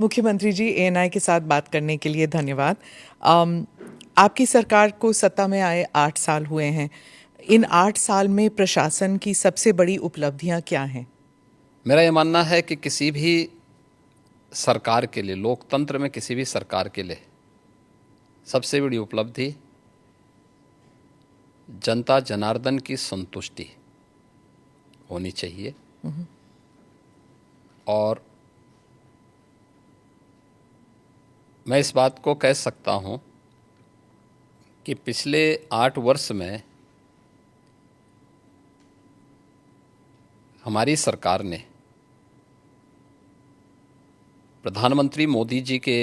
मुख्यमंत्री जी, एएनआई के साथ बात करने के लिए धन्यवाद। आपकी सरकार को सत्ता में आए 8 साल हुए हैं। इन 8 साल में प्रशासन की सबसे बड़ी उपलब्धियां क्या हैं? मेरा ये मानना है कि किसी भी सरकार के लिए, लोकतंत्र में किसी भी सरकार के लिए सबसे बड़ी उपलब्धि जनता जनार्दन की संतुष्टि होनी चाहिए। और मैं इस बात को कह सकता हूं कि पिछले 8 वर्ष में हमारी सरकार ने प्रधानमंत्री मोदी जी के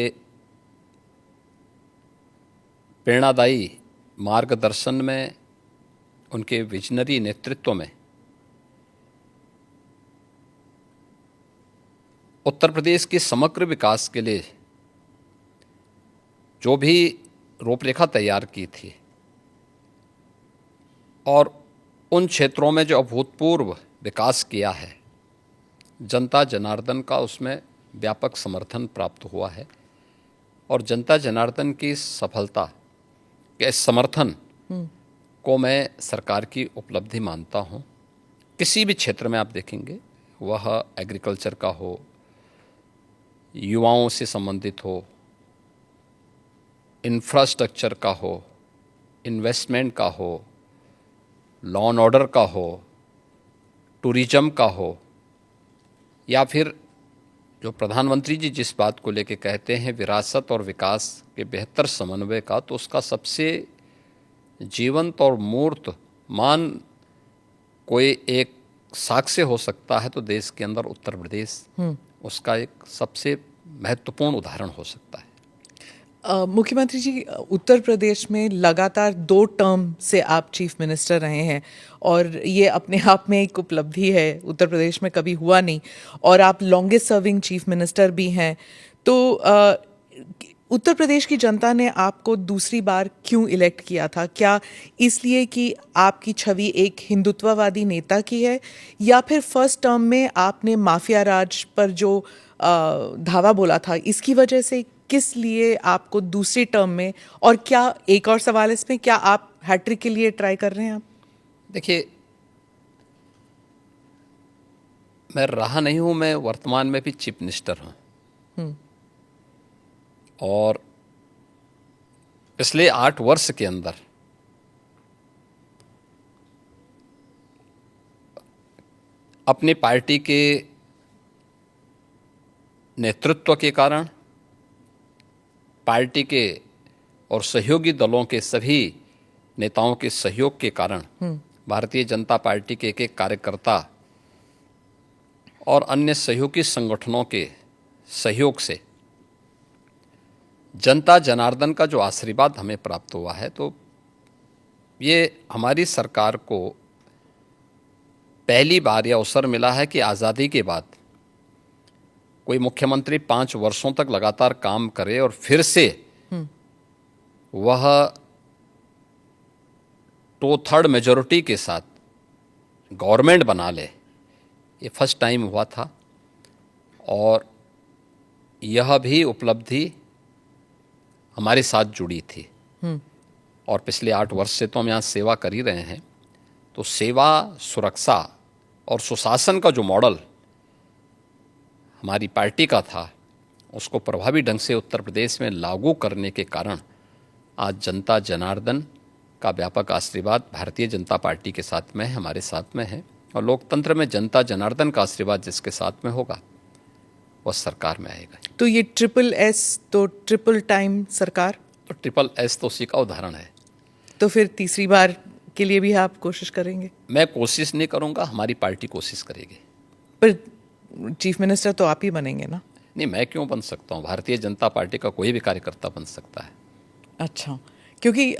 प्रेरणादायी मार्गदर्शन में, उनके विजनरी नेतृत्व में उत्तर प्रदेश के समग्र विकास के लिए जो भी रूपरेखा तैयार की थी और उन क्षेत्रों में जो अभूतपूर्व विकास किया है, जनता जनार्दन का उसमें व्यापक समर्थन प्राप्त हुआ है। और जनता जनार्दन की सफलता के समर्थन को मैं सरकार की उपलब्धि मानता हूं। किसी भी क्षेत्र में आप देखेंगे, वह एग्रीकल्चर का हो, युवाओं से संबंधित हो, इंफ्रास्ट्रक्चर का हो, इन्वेस्टमेंट का हो, लॉ एंड ऑर्डर का हो, टूरिज्म का हो, या फिर जो प्रधानमंत्री जी जिस बात को लेके कहते हैं विरासत और विकास के बेहतर समन्वय का, तो उसका सबसे जीवंत और मूर्त मान कोई एक साक्ष्य हो सकता है तो देश के अंदर उत्तर प्रदेश उसका एक सबसे महत्वपूर्ण उदाहरण हो सकता है। मुख्यमंत्री जी, उत्तर प्रदेश में लगातार 2 टर्म से आप चीफ मिनिस्टर रहे हैं और ये अपने आप में एक उपलब्धि है, उत्तर प्रदेश में कभी हुआ नहीं। और आप लॉन्गेस्ट सर्विंग चीफ मिनिस्टर भी हैं। तो उत्तर प्रदेश की जनता ने आपको दूसरी बार क्यों इलेक्ट किया था? क्या इसलिए कि आपकी छवि एक हिंदुत्ववादी नेता की है, या फिर फर्स्ट टर्म में आपने माफिया राज पर जो धावा बोला था इसकी वजह से? किस लिए आपको दूसरी टर्म में? और क्या, एक और सवाल इसमें, क्या आप हैट्रिक के लिए ट्राई कर रहे हैं आप? देखिए, मैं रहा नहीं हूं, मैं वर्तमान में भी चीफ मिनिस्टर हूं। और पिछले 8 वर्ष के अंदर अपनी पार्टी के नेतृत्व के कारण, पार्टी के और सहयोगी दलों के सभी नेताओं के सहयोग के कारण, भारतीय जनता पार्टी के एक कार्यकर्ता और अन्य सहयोगी संगठनों के सहयोग से जनता जनार्दन का जो आशीर्वाद हमें प्राप्त हुआ है, तो ये हमारी सरकार को पहली बार यह अवसर मिला है कि आज़ादी के बाद कोई मुख्यमंत्री 5 वर्षों तक लगातार काम करे और फिर से वह 2/3 मेजॉरिटी के साथ गवर्नमेंट बना ले। ये फर्स्ट टाइम हुआ था और यह भी उपलब्धि हमारे साथ जुड़ी थी। और पिछले 8 वर्ष से तो हम यहाँ सेवा कर ही रहे हैं, तो सेवा, सुरक्षा और सुशासन का जो मॉडल हमारी पार्टी का था, उसको प्रभावी ढंग से उत्तर प्रदेश में लागू करने के कारण आज जनता जनार्दन का व्यापक आशीर्वाद भारतीय जनता पार्टी के साथ में है, हमारे साथ में है। और लोकतंत्र में जनता जनार्दन का आशीर्वाद जिसके साथ में होगा वह सरकार में आएगा। तो ये ट्रिपल एस, तो ट्रिपल टाइम सरकार, तो ट्रिपल एस तो उसी का उदाहरण है। तो फिर तीसरी बार के लिए भी आप कोशिश करेंगे? मैं कोशिश नहीं करूंगा, हमारी पार्टी कोशिश करेगी। पर चीफ मिनिस्टर तो आप ही बनेंगे ना? नहीं, मैं क्यों बन सकता हूँ? भारतीय जनता पार्टी का कोई भी कार्यकर्ता बन सकता है। अच्छा, क्योंकि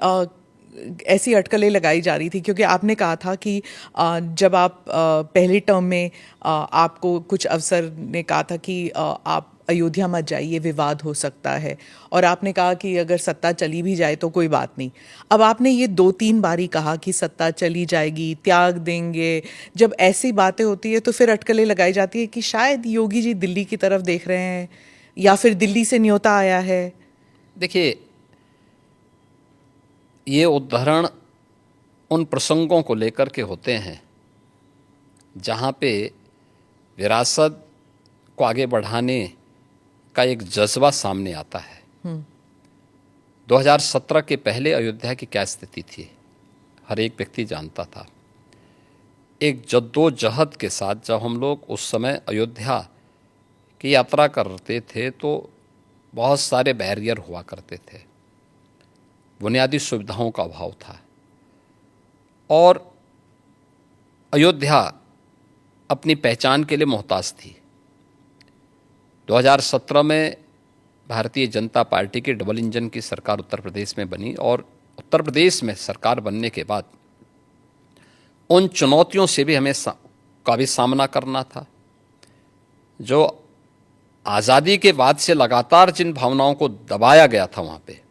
ऐसी अटकलें लगाई जा रही थी, क्योंकि आपने कहा था कि जब आप पहले टर्म में आपको कुछ अफसर ने कहा था कि आप अयोध्या मत जाइए, विवाद हो सकता है, और आपने कहा कि अगर सत्ता चली भी जाए तो कोई बात नहीं। अब आपने ये 2-3 बारी कहा कि सत्ता चली जाएगी, त्याग देंगे। जब ऐसी बातें होती है तो फिर अटकलें लगाई जाती है कि शायद योगी जी दिल्ली की तरफ देख रहे हैं, या फिर दिल्ली से न्योता आया है? देखिए, ये उदाहरण उन प्रसंगों को लेकर के होते हैं जहाँ पे विरासत को आगे बढ़ाने का एक जज्बा सामने आता है। 2017 के पहले अयोध्या की क्या स्थिति थी, हर एक व्यक्ति जानता था। एक जद्दोजहद के साथ जब हम लोग उस समय अयोध्या की यात्रा करते थे तो बहुत सारे बैरियर हुआ करते थे, बुनियादी सुविधाओं का अभाव था और अयोध्या अपनी पहचान के लिए मोहताज थी। 2017 में भारतीय जनता पार्टी की डबल इंजन की सरकार उत्तर प्रदेश में बनी और उत्तर प्रदेश में सरकार बनने के बाद उन चुनौतियों से भी हमें का भी सामना करना था। जो आज़ादी के बाद से लगातार जिन भावनाओं को दबाया गया था वहाँ पे,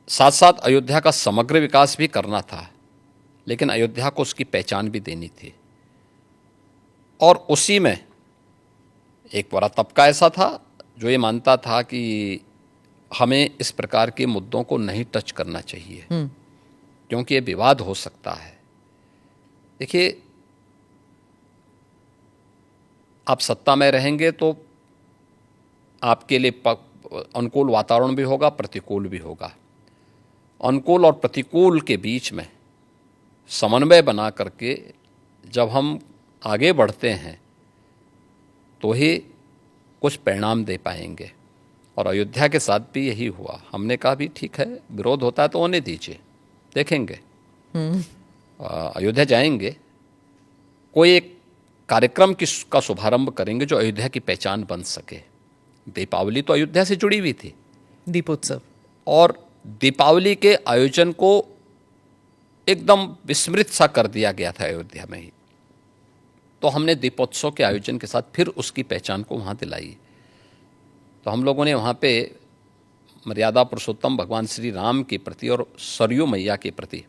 साथ साथ अयोध्या का समग्र विकास भी करना था, लेकिन अयोध्या को उसकी पहचान भी देनी थी। और उसी में एक बड़ा तबका ऐसा था जो ये मानता था कि हमें इस प्रकार के मुद्दों को नहीं टच करना चाहिए क्योंकि ये विवाद हो सकता है। देखिए, आप सत्ता में रहेंगे तो आपके लिए अनुकूल वातावरण भी होगा, प्रतिकूल भी होगा। अनुकूल और प्रतिकूल के बीच में समन्वय बना करके जब हम आगे बढ़ते हैं तो ही कुछ परिणाम दे पाएंगे। और अयोध्या के साथ भी यही हुआ। हमने कहा भी ठीक है, विरोध होता है तो होने दीजिए, देखेंगे। अयोध्या जाएंगे, कोई एक कार्यक्रम का शुभारंभ करेंगे जो अयोध्या की पहचान बन सके। दीपावली तो अयोध्या से जुड़ी हुई थी, दीपोत्सव, और दीपावली के आयोजन को एकदम विस्मृत सा कर दिया गया था अयोध्या में ही। तो हमने दीपोत्सव के आयोजन के साथ फिर उसकी पहचान को वहाँ दिलाई। तो हम लोगों ने वहाँ पे मर्यादा पुरुषोत्तम भगवान श्री राम के प्रति और सरयू मैया के प्रति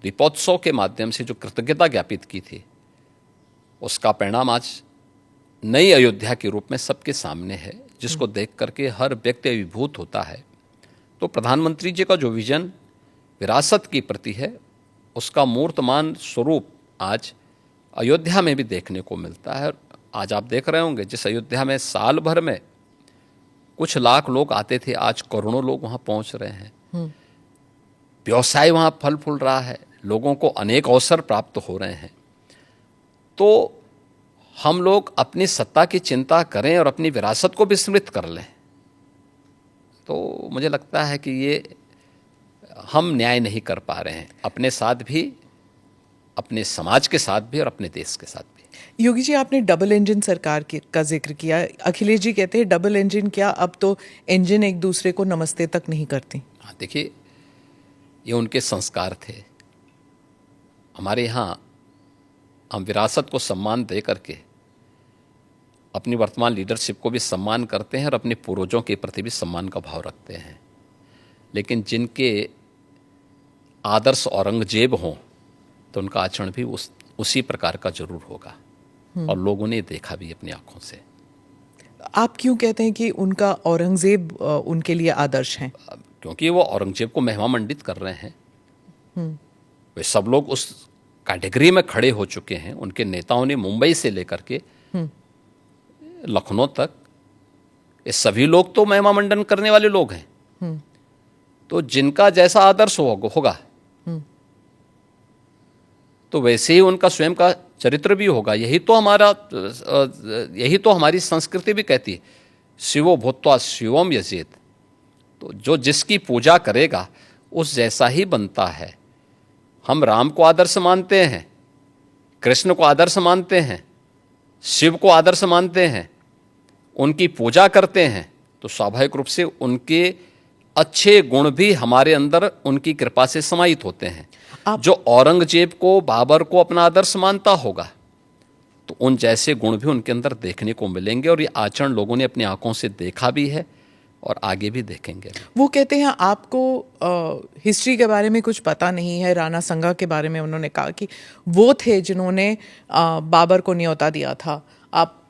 दीपोत्सव के माध्यम से जो कृतज्ञता ज्ञापित की थी, उसका परिणाम आज नई अयोध्या के रूप में सबके सामने है, जिसको देख करके हर व्यक्ति अभिभूत होता है। तो प्रधानमंत्री जी का जो विजन विरासत की प्रति है, उसका मूर्तमान स्वरूप आज अयोध्या में भी देखने को मिलता है। आज आप देख रहे होंगे, जिस अयोध्या में साल भर में कुछ लाख लोग आते थे, आज करोड़ों लोग वहाँ पहुँच रहे हैं। व्यवसाय वहाँ फल फूल रहा है, लोगों को अनेक अवसर प्राप्त हो रहे हैं। तो हम लोग अपनी सत्ता की चिंता करें और अपनी विरासत को विस्मृत कर लें, तो मुझे लगता है कि ये हम न्याय नहीं कर पा रहे हैं, अपने साथ भी, अपने समाज के साथ भी और अपने देश के साथ भी। योगी जी, आपने डबल इंजन सरकार का जिक्र किया। अखिलेश जी कहते हैं डबल इंजन क्या, अब तो इंजन एक दूसरे को नमस्ते तक नहीं करती। हाँ, देखिए, ये उनके संस्कार थे। हमारे यहाँ हम विरासत को सम्मान दे करके अपनी वर्तमान लीडरशिप को भी सम्मान करते हैं और अपने पूर्वजों के प्रति भी सम्मान का भाव रखते हैं। लेकिन जिनके आदर्श औरंगजेब हों तो उनका आचरण भी उसी प्रकार का जरूर होगा, और लोगों ने देखा भी अपनी आंखों से। आप क्यों कहते हैं कि उनका औरंगजेब उनके लिए आदर्श हैं? क्योंकि वो औरंगजेब को महिमा मंडित कर रहे हैं। वे सब लोग उस कैटेगरी में खड़े हो चुके हैं। उनके नेताओं ने मुंबई से लेकर के लखनऊ तक, ये सभी लोग तो महिमा मंडन करने वाले लोग हैं। तो जिनका जैसा आदर्श होगा तो वैसे ही उनका स्वयं का चरित्र भी होगा। यही तो हमारी संस्कृति भी कहती है, शिवो भूत्वा शिवम यजेत। तो जो जिसकी पूजा करेगा उस जैसा ही बनता है। हम राम को आदर्श मानते हैं, कृष्ण को आदर्श मानते हैं, शिव को आदर्श मानते हैं, उनकी पूजा करते हैं, तो स्वाभाविक रूप से उनके अच्छे गुण भी हमारे अंदर उनकी कृपा से समाहित होते हैं। जो औरंगजेब को, बाबर को अपना आदर्श मानता होगा तो उन जैसे गुण भी उनके अंदर देखने को मिलेंगे, और ये आचरण लोगों ने अपनी आंखों से देखा भी है और आगे भी देखेंगे। वो कहते हैं आपको हिस्ट्री के बारे में कुछ पता नहीं है। राणा संगा के बारे में उन्होंने कहा कि वो थे जिन्होंने बाबर को न्योता दिया था। आप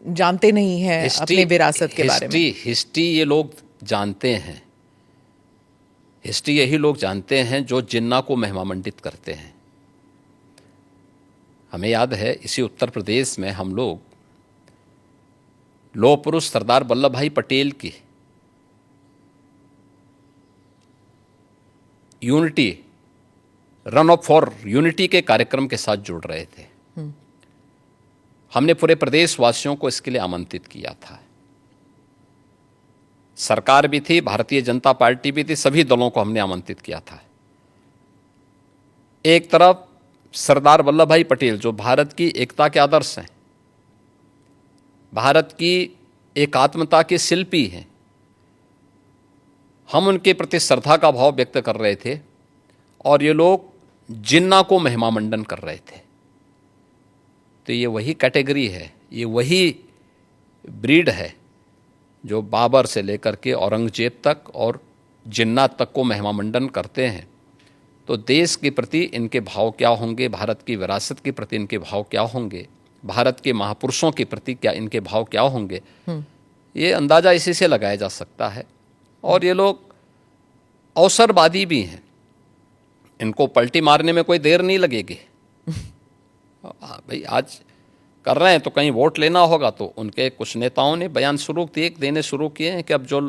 जानते नहीं हैं अपने विरासत के बारे में। हिस्ट्री ये लोग जानते हैं। हिस्ट्री यही लोग जानते हैं जो जिन्ना को महिमामंडित करते हैं। हमें याद है इसी उत्तर प्रदेश में हम लोग लौह पुरुष सरदार वल्लभ भाई पटेल की unity, run up for unity के कार्यक्रम के साथ जुड़ रहे थे। हमने पूरे प्रदेशवासियों को इसके लिए आमंत्रित किया था। सरकार भी थी, भारतीय जनता पार्टी भी थी, सभी दलों को हमने आमंत्रित किया था। एक तरफ सरदार वल्लभ भाई पटेल जो भारत की एकता के आदर्श हैं, भारत की एकात्मता के शिल्पी हैं, हम उनके प्रति श्रद्धा का भाव व्यक्त कर रहे थे और ये लोग जिन्ना को महिमामंडन कर रहे थे। तो ये वही कैटेगरी है, ये वही ब्रीड है जो बाबर से लेकर के औरंगजेब तक और जिन्ना तक को महिमामंडन करते हैं। तो देश के प्रति इनके भाव क्या होंगे, भारत की विरासत के प्रति इनके भाव क्या होंगे, भारत के महापुरुषों के प्रति क्या इनके भाव क्या होंगे, ये अंदाज़ा इसी से लगाया जा सकता है। और ये लोग अवसरवादी भी हैं, इनको पलटी मारने में कोई देर नहीं लगेगी। भाई आज कर रहे हैं तो कहीं वोट लेना होगा, तो उनके कुछ नेताओं ने बयान देने शुरू किए हैं कि अब जो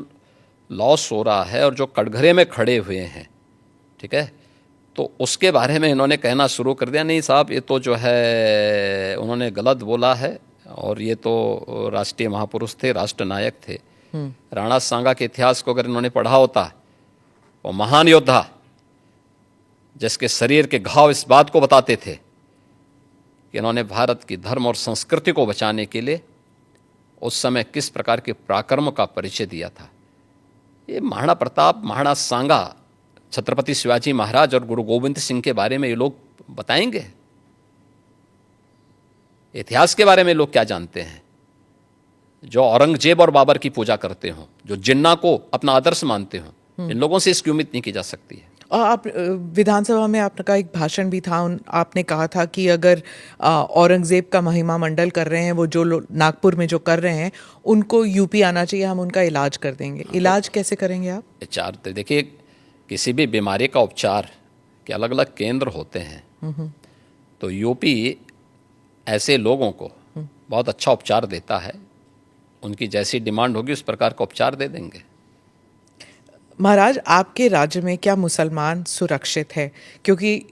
लॉस हो रहा है और जो कटघरे में खड़े हुए हैं, ठीक है, तो उसके बारे में इन्होंने कहना शुरू कर दिया, नहीं साहब ये तो जो है उन्होंने गलत बोला है और ये तो राष्ट्रीय महापुरुष थे, राष्ट्र नायक थे। राणा सांगा के इतिहास को अगर इन्होंने पढ़ा होता, वो महान योद्धा जिसके शरीर के घाव इस बात को बताते थे कि इन्होंने भारत की धर्म और संस्कृति को बचाने के लिए उस समय किस प्रकार के पराक्रम का परिचय दिया था। ये महाराणा प्रताप, महाराणा सांगा, छत्रपति शिवाजी महाराज और गुरु गोविंद सिंह के बारे में ये लोग बताएंगे। इतिहास के बारे में लोग क्या जानते हैं? जो औरंगजेब और बाबर की पूजा करते हो, जो जिन्ना को अपना आदर्श मानते हो, इन लोगों से इसकी उम्मीद नहीं की जा सकती है। और आप विधानसभा में आपका एक भाषण भी था, आपने कहा था कि अगर औरंगजेब का महिमा मंडल कर रहे हैं, वो जो नागपुर में जो कर रहे हैं, उनको यूपी आना चाहिए, हम उनका इलाज कर देंगे। इलाज कैसे करेंगे आप? उपचार तो देखिए, किसी भी बीमारी का उपचार के अलग अलग केंद्र होते हैं। तो यूपी ऐसे लोगों को बहुत अच्छा उपचार देता है। उनकी जैसी डिमांड होगी उस प्रकार का उपचार दे देंगे। महाराज, आपके राज्य में क्या मुसलमान सुरक्षित है? क्योंकि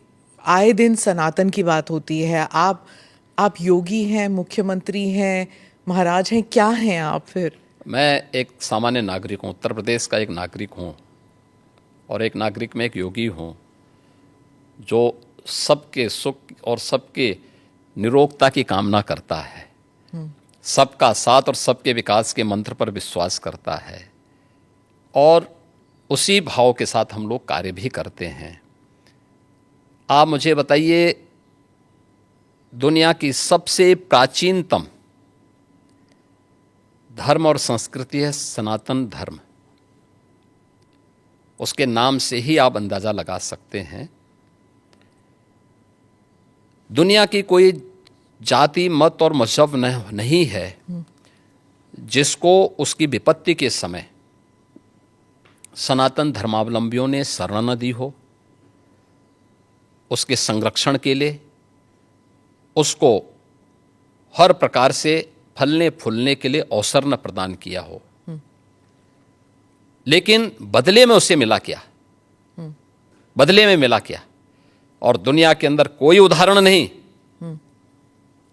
आए दिन सनातन की बात होती है। आप योगी हैं, मुख्यमंत्री हैं, महाराज हैं, क्या हैं आप फिर? मैं एक सामान्य नागरिक हूँ, उत्तर प्रदेश का एक नागरिक हूँ, और एक नागरिक में एक योगी हूँ जो सबके सुख और सबके निरोगता की कामना करता है, सबका साथ और सबके विकास के मंत्र पर विश्वास करता है, और उसी भाव के साथ हम लोग कार्य भी करते हैं। आप मुझे बताइए, दुनिया की सबसे प्राचीनतम धर्म और संस्कृति है सनातन धर्म। उसके नाम से ही आप अंदाजा लगा सकते हैं दुनिया की कोई जाति, मत और मजहब नहीं है जिसको उसकी विपत्ति के समय सनातन धर्मावलंबियों ने शरण न दी हो, उसके संरक्षण के लिए उसको हर प्रकार से फलने फूलने के लिए अवसर न प्रदान किया हो। लेकिन बदले में उसे मिला क्या? बदले में मिला क्या? और दुनिया के अंदर कोई उदाहरण नहीं,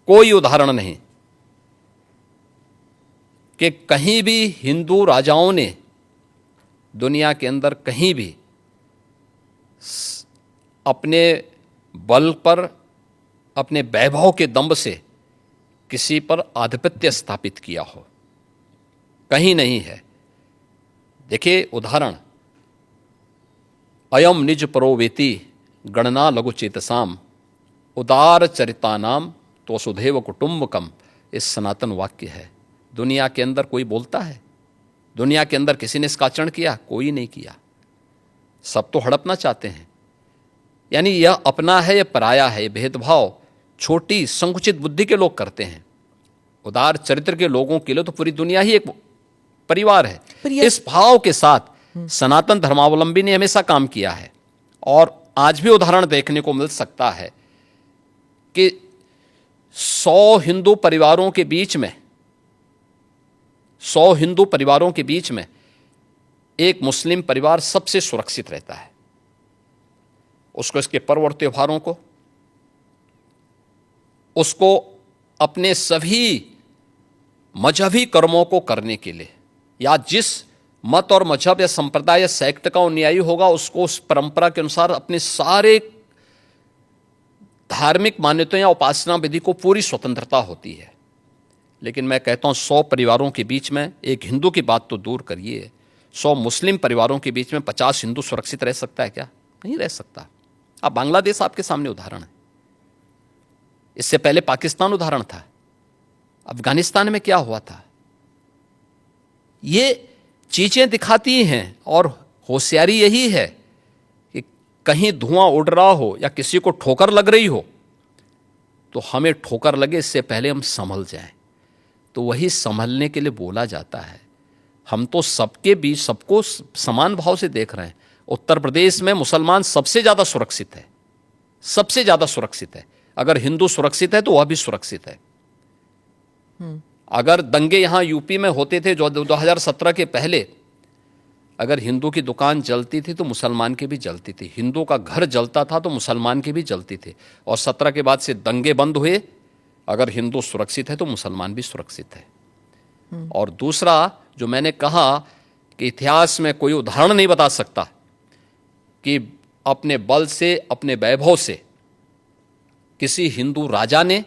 कोई उदाहरण नहीं कि कहीं भी हिंदू राजाओं ने दुनिया के अंदर कहीं भी अपने बल पर, अपने वैभव के दंभ से किसी पर आधिपत्य स्थापित किया हो, कहीं नहीं है। देखिए उदाहरण, अयम निज परोवेति गणना लघु चेतसाम उदार चरितानाम तो वसुधैव कुटुंबकम, इस सनातन वाक्य है। दुनिया के अंदर कोई बोलता है? दुनिया के अंदर किसी ने इसका आचरण किया? कोई नहीं किया। सब तो हड़पना चाहते हैं। यानी यह अपना है, यह पराया है, यह भेदभाव छोटी संकुचित बुद्धि के लोग करते हैं। उदार चरित्र के लोगों के लिए तो पूरी दुनिया ही एक परिवार है। पर ये- इस भाव के साथ सनातन धर्मावलंबी ने हमेशा काम किया है और आज भी उदाहरण देखने को मिल सकता है कि 100 हिंदू परिवारों के बीच में 100 हिंदू परिवारों के बीच में एक मुस्लिम परिवार सबसे सुरक्षित रहता है। उसको इसके पर्व और त्योहारों को, उसको अपने सभी मजहबी कर्मों को करने के लिए, या जिस मत और मजहब या संप्रदाय या सेक्ट का अनुयायी होगा उसको उस परंपरा के अनुसार अपने सारे धार्मिक मान्यताओं या उपासना विधि को पूरी स्वतंत्रता होती है। लेकिन मैं कहता हूं 100 परिवारों के बीच में, एक हिंदू की बात तो दूर करिए, 100 मुस्लिम परिवारों के बीच में 50 हिंदू सुरक्षित रह सकता है क्या? नहीं रह सकता। अब बांग्लादेश आपके सामने उदाहरण है, इससे पहले पाकिस्तान उदाहरण था, अफगानिस्तान में क्या हुआ था। ये चीजें दिखाती हैं और होशियारी यही है कि कहीं धुआं उड़ रहा हो या किसी को ठोकर लग रही हो तो हमें ठोकर लगे इससे पहले हम संभल जाएं। तो वही संभलने के लिए बोला जाता है। हम तो सबके बीच सबको समान भाव से देख रहे हैं। उत्तर प्रदेश में मुसलमान सबसे ज्यादा सुरक्षित है, सबसे ज्यादा सुरक्षित है। अगर हिंदू सुरक्षित है तो वह भी सुरक्षित है। अगर दंगे यहां यूपी में होते थे जो 2017 के पहले, अगर हिंदू की दुकान जलती थी तो मुसलमान की भी जलती थी, हिंदू का घर जलता था तो मुसलमान की भी जलती थी। और 17 के बाद से दंगे बंद हुए। अगर हिंदू सुरक्षित है तो मुसलमान भी सुरक्षित है। और दूसरा जो मैंने कहा कि इतिहास में कोई उदाहरण नहीं बता सकता कि अपने बल से, अपने वैभव से किसी हिंदू राजा ने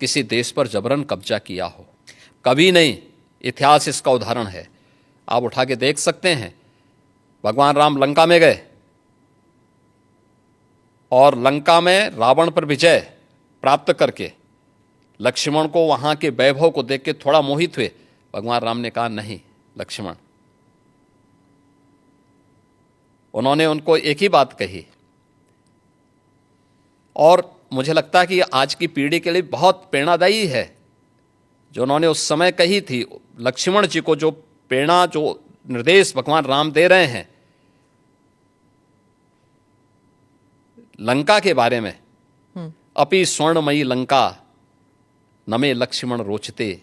किसी देश पर जबरन कब्जा किया हो, कभी नहीं। इतिहास इसका उदाहरण है, आप उठा के देख सकते हैं। भगवान राम लंका में गए और लंका में रावण पर विजय प्राप्त करके लक्ष्मण को वहां के वैभव को देख के थोड़ा मोहित हुए। भगवान राम ने कहा नहीं लक्ष्मण, उन्होंने उनको एक ही बात कही और मुझे लगता है कि आज की पीढ़ी के लिए बहुत प्रेरणादायी है जो उन्होंने उस समय कही थी। लक्ष्मण जी को जो प्रेरणा, जो निर्देश भगवान राम दे रहे हैं लंका के बारे में, अपि स्वर्णमयी लंका नमे लक्ष्मण रोचते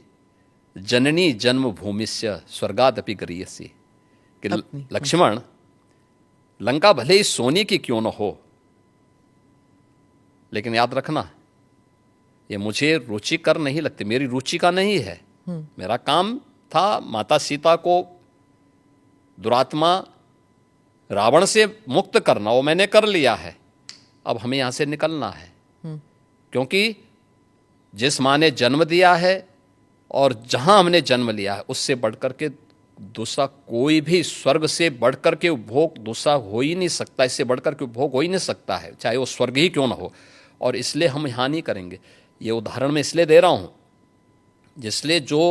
जननी जन्म भूमिस्य स्वर्गादपि गरीयसी। कि लक्ष्मण, लंका भले ही सोने की क्यों न हो, लेकिन याद रखना ये मुझे रुचिकर नहीं लगती, मेरी रुचि का नहीं है। मेरा काम था माता सीता को दुरात्मा रावण से मुक्त करना, वो मैंने कर लिया है। अब हमें यहां से निकलना है, क्योंकि जिस माँ ने जन्म दिया है और जहां हमने जन्म लिया है उससे बढ़कर के दूसरा कोई भी, स्वर्ग से बढ़कर के उपभोग दूसरा हो ही नहीं सकता, इससे बढ़कर के उपभोग हो ही नहीं सकता है, चाहे वो स्वर्ग ही क्यों ना हो। और इसलिए हम यहाँ नहीं करेंगे। ये उदाहरण मैं इसलिए दे रहा हूँ जिसलिए जो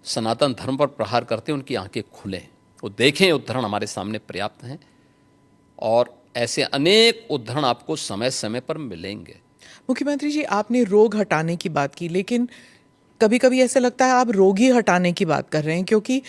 सनातन धर्म पर प्रहार करते हैं उनकी आंखें खुलें, वो देखें। उदाहरण हमारे सामने पर्याप्त हैं और ऐसे अनेक उदाहरण आपको समय समय पर मिलेंगे। मुख्यमंत्री जी, आपने रोग हटाने की बात की, लेकिन कभी कभी ऐसा लगता है आप रोग ही हटाने की बात कर रहे हैं, क्योंकि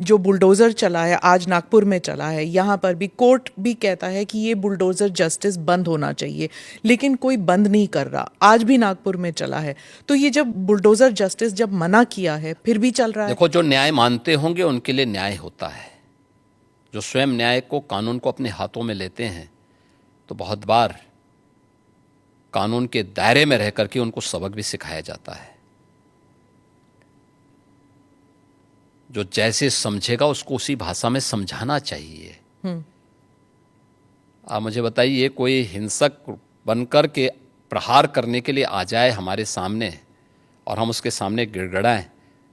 जो बुलडोज़र चला है, आज नागपुर में चला है, यहाँ पर भी कोर्ट भी कहता है कि ये बुलडोज़र जस्टिस बंद होना चाहिए, लेकिन कोई बंद नहीं कर रहा। आज भी नागपुर में चला है, तो ये जब बुलडोज़र जस्टिस जब मना किया है फिर भी चल रहा है। देखो, जो न्याय मानते होंगे उनके लिए न्याय होता है। जो स्वयं न्याय को, कानून को अपने हाथों में लेते हैं तो बहुत बार कानून के दायरे में रह करके उनको सबक भी सिखाया जाता है। जो जैसे समझेगा उसको उसी भाषा में समझाना चाहिए। आप मुझे बताइए, कोई हिंसक बनकर के प्रहार करने के लिए आ जाए हमारे सामने और हम उसके सामने गिड़गिड़ाएं,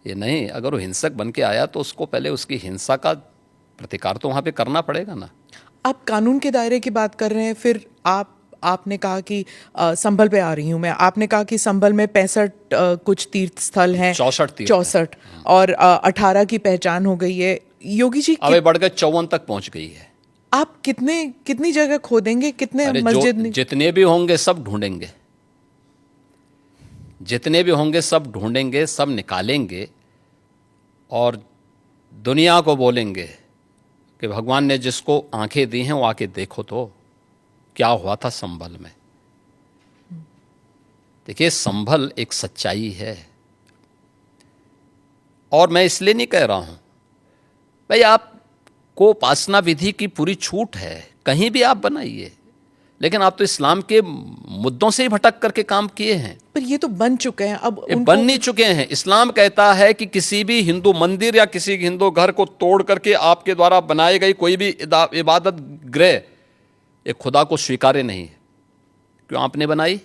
ये नहीं। अगर वो हिंसक बन के आया तो उसको पहले उसकी हिंसा का प्रतिकार तो वहाँ पे करना पड़ेगा ना। आप कानून के दायरे की बात कर रहे हैं, फिर आपने कहा कि संभल पे आ रही हूँ मैं, आपने कहा कि संभल में 65 कुछ तीर्थ स्थल हैं, 64 और 18 की पहचान हो गई है। योगी जी अब बढ़ गए 54 तक पहुंच गई है। आप कितनी जगह खोदेंगे, कितने मस्जिद? जितने भी होंगे सब ढूंढेंगे, जितने भी होंगे सब ढूंढेंगे, सब निकालेंगे और दुनिया को बोलेंगे कि भगवान ने जिसको आंखें दी हैं वो आके देखो तो क्या हुआ था संभल में। देखिए, संभल एक सच्चाई है और मैं इसलिए नहीं कह रहा हूं भाई आपको उपासना विधि की पूरी छूट है, कहीं भी आप बनाइए, लेकिन आप तो इस्लाम के मुद्दों से ही भटक करके काम किए हैं। पर ये तो बन चुके हैं, अब ये उनको बन नहीं चुके हैं। इस्लाम कहता है कि किसी भी हिंदू मंदिर या किसी हिंदू घर को तोड़ करके आपके द्वारा बनाई गई कोई भी इबादत गृह ये खुदा को स्वीकार्य नहीं है। क्यों आपने बनाई?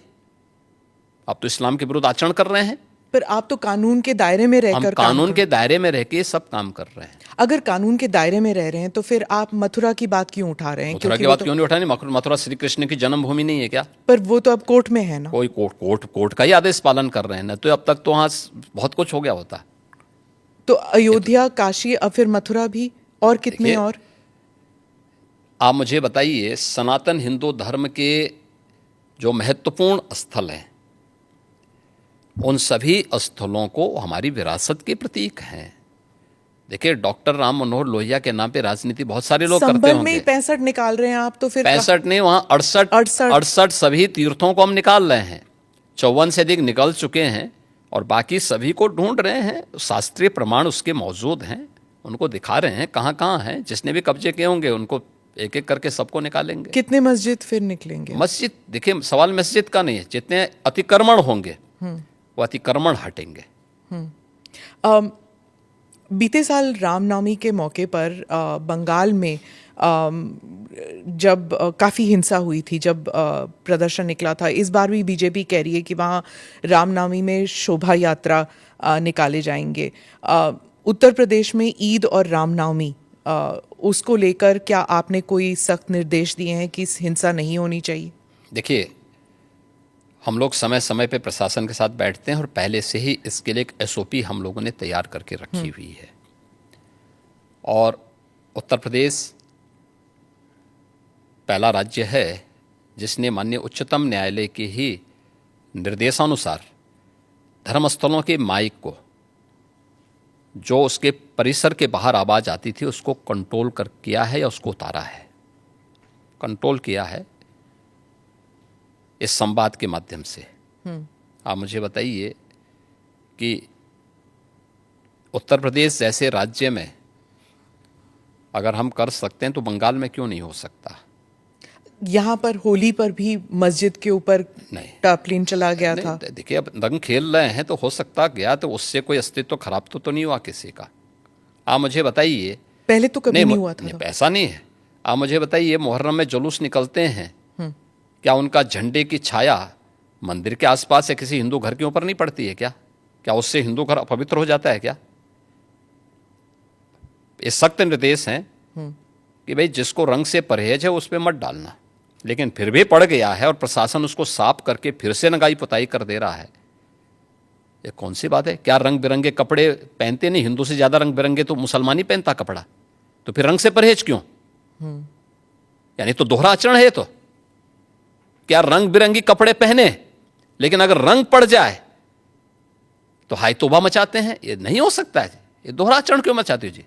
आप तो इस्लाम के विरुद्ध आचरण कर रहे हैं। पर आप तो कानून के दायरे में हम रहकर कानून के दायरे में रह के सब काम कर रहे हैं। अगर कानून के दायरे में रह रहे हैं तो फिर आप मथुरा की बात क्यों उठा रहे हैं? मथुरा क्योंकि की वो बात तो, क्यों नहीं उठानी? मथुरा श्री कृष्ण की जन्मभूमि नहीं है क्या? पर वो तो अब कोर्ट में है ना। कोई कोर्ट का ही आदेश पालन कर रहे हैं ना, तो अब तक तो वहां बहुत कुछ हो गया होता। तो अयोध्या, काशी, अब फिर मथुरा भी, और कितने देखिए, और? आप मुझे बताइए, सनातन हिंदू धर्म के जो महत्वपूर्ण स्थल हैं उन सभी स्थलों को हमारी विरासत के प्रतीक हैं। देखिए, डॉक्टर राम मनोहर लोहिया के नाम पे राजनीति बहुत सारे लोग करते संभल में होंगे। ही 65 निकाल रहे हैं आप, तो फिर 65 नहीं, वहां 68 सभी तीर्थों को हम निकाल रहे हैं। 54 से अधिक निकल चुके हैं और बाकी सभी को ढूंढ रहे हैं। शास्त्रीय प्रमाण उसके मौजूद हैं, उनको दिखा रहे हैं कहाँ कहाँ हैं। जिसने भी कब्जे किए होंगे उनको एक एक करके सबको निकालेंगे। कितने मस्जिद फिर निकलेंगे? मस्जिद, देखिए, सवाल मस्जिद का नहीं है, जितने अतिक्रमण होंगे वो अतिक्रमण हटेंगे। बीते साल रामनवमी के मौके पर बंगाल में जब काफ़ी हिंसा हुई थी, जब प्रदर्शन निकला था, इस बार भी बीजेपी कह रही है कि वहाँ रामनवमी में शोभा यात्रा निकाले जाएंगे। उत्तर प्रदेश में ईद और रामनवमी उसको लेकर क्या आपने कोई सख्त निर्देश दिए हैं कि हिंसा नहीं होनी चाहिए? देखिए, हम लोग समय समय पे प्रशासन के साथ बैठते हैं और पहले से ही इसके लिए एक एसओपी हम लोगों ने तैयार करके रखी हुई है। और उत्तर प्रदेश पहला राज्य है जिसने माननीय उच्चतम न्यायालय के ही निर्देशानुसार धर्मस्थलों के माइक को, जो उसके परिसर के बाहर आवाज़ आती थी, उसको कंट्रोल कर किया है या उसको उतारा है, कंट्रोल किया है इस संवाद के माध्यम से। आप मुझे बताइए कि उत्तर प्रदेश जैसे राज्य में अगर हम कर सकते हैं तो बंगाल में क्यों नहीं हो सकता? यहाँ पर होली पर भी मस्जिद के ऊपर नहीं, टार्पलिन चला गया था। देखिए, अब रंग खेल रहे हैं तो हो सकता गया, तो उससे कोई अस्तित्व खराब तो नहीं हुआ किसी का। आप मुझे बताइए, पहले तो कभी नहीं हुआ था। नहीं, ऐसा नहीं है। आप मुझे बताइए, मुहर्रम में जुलूस निकलते हैं, क्या उनका झंडे की छाया मंदिर के आसपास या किसी हिंदू घर के ऊपर नहीं पड़ती है क्या? क्या उससे हिंदू घर अपवित्र हो जाता है क्या? ये सख्त निर्देश हैं कि भाई जिसको रंग से परहेज है उस पर मत डालना, लेकिन फिर भी पड़ गया है और प्रशासन उसको साफ करके फिर से नगाई पुताई कर दे रहा है। ये कौन सी बात है? क्या रंग बिरंगे कपड़े पहनते नहीं? हिंदू से ज्यादा रंग बिरंगे तो मुसलमान ही पहनता कपड़ा, तो फिर रंग से परहेज क्यों? यानी तो दोहरा आचरण है। तो क्या रंग बिरंगी कपड़े पहने, लेकिन अगर रंग पड़ जाए तो हाय तौबा मचाते हैं? ये नहीं हो सकता है। ये दोहरा आचरण क्यों मचाते हो जी?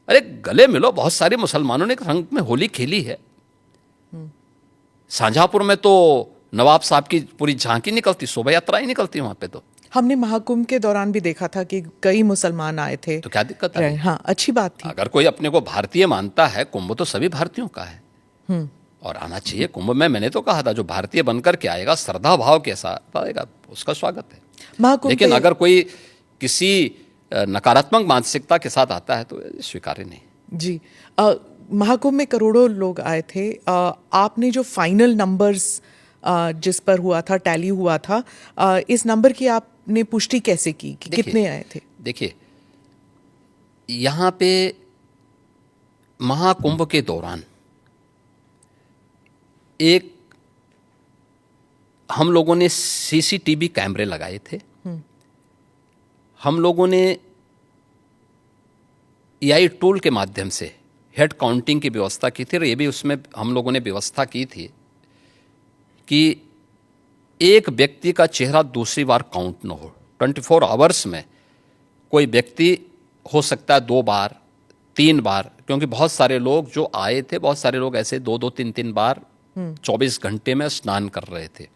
अरे गले मिलो। बहुत सारे मुसलमानों ने रंग में होली खेली है। शाहजहांपुर में तो नवाब साहब की पूरी झांकी निकलती, शोभा यात्रा ही निकलती वहां पे। तो हमने महाकुंभ के दौरान भी देखा था कि कई मुसलमान आए थे। तो क्या दिक्कत है? हाँ, अच्छी बात थी। अगर कोई अपने को भारतीय मानता है, कुंभ तो सभी भारतीयों का है और आना चाहिए कुंभ में। मैंने तो कहा था जो भारतीय बनकर के आएगा, श्रद्धा भाव के साथ आएगा, उसका स्वागत है। महाकुंभ लेकिन अगर कोई किसी नकारात्मक मानसिकता के साथ आता है तो स्वीकार्य नहीं। जी, महाकुंभ में करोड़ों लोग आए थे। आपने जो फाइनल नंबर्स जिस पर हुआ था, टैली हुआ था, इस नंबर की आपने पुष्टि कैसे की कि कितने आए थे? देखिए, यहाँ पे महाकुंभ के दौरान एक हम लोगों ने सीसीटीवी कैमरे लगाए थे। हम लोगों ने एआई टूल के माध्यम से हेड काउंटिंग की व्यवस्था की थी और ये भी उसमें हम लोगों ने व्यवस्था की थी कि एक व्यक्ति का चेहरा दूसरी बार काउंट न हो। 24 आवर्स में कोई व्यक्ति हो सकता है 2 बार 3 बार, क्योंकि बहुत सारे लोग जो आए थे, बहुत सारे लोग ऐसे 2-2 3-3 बार 24 घंटे में स्नान कर रहे थे,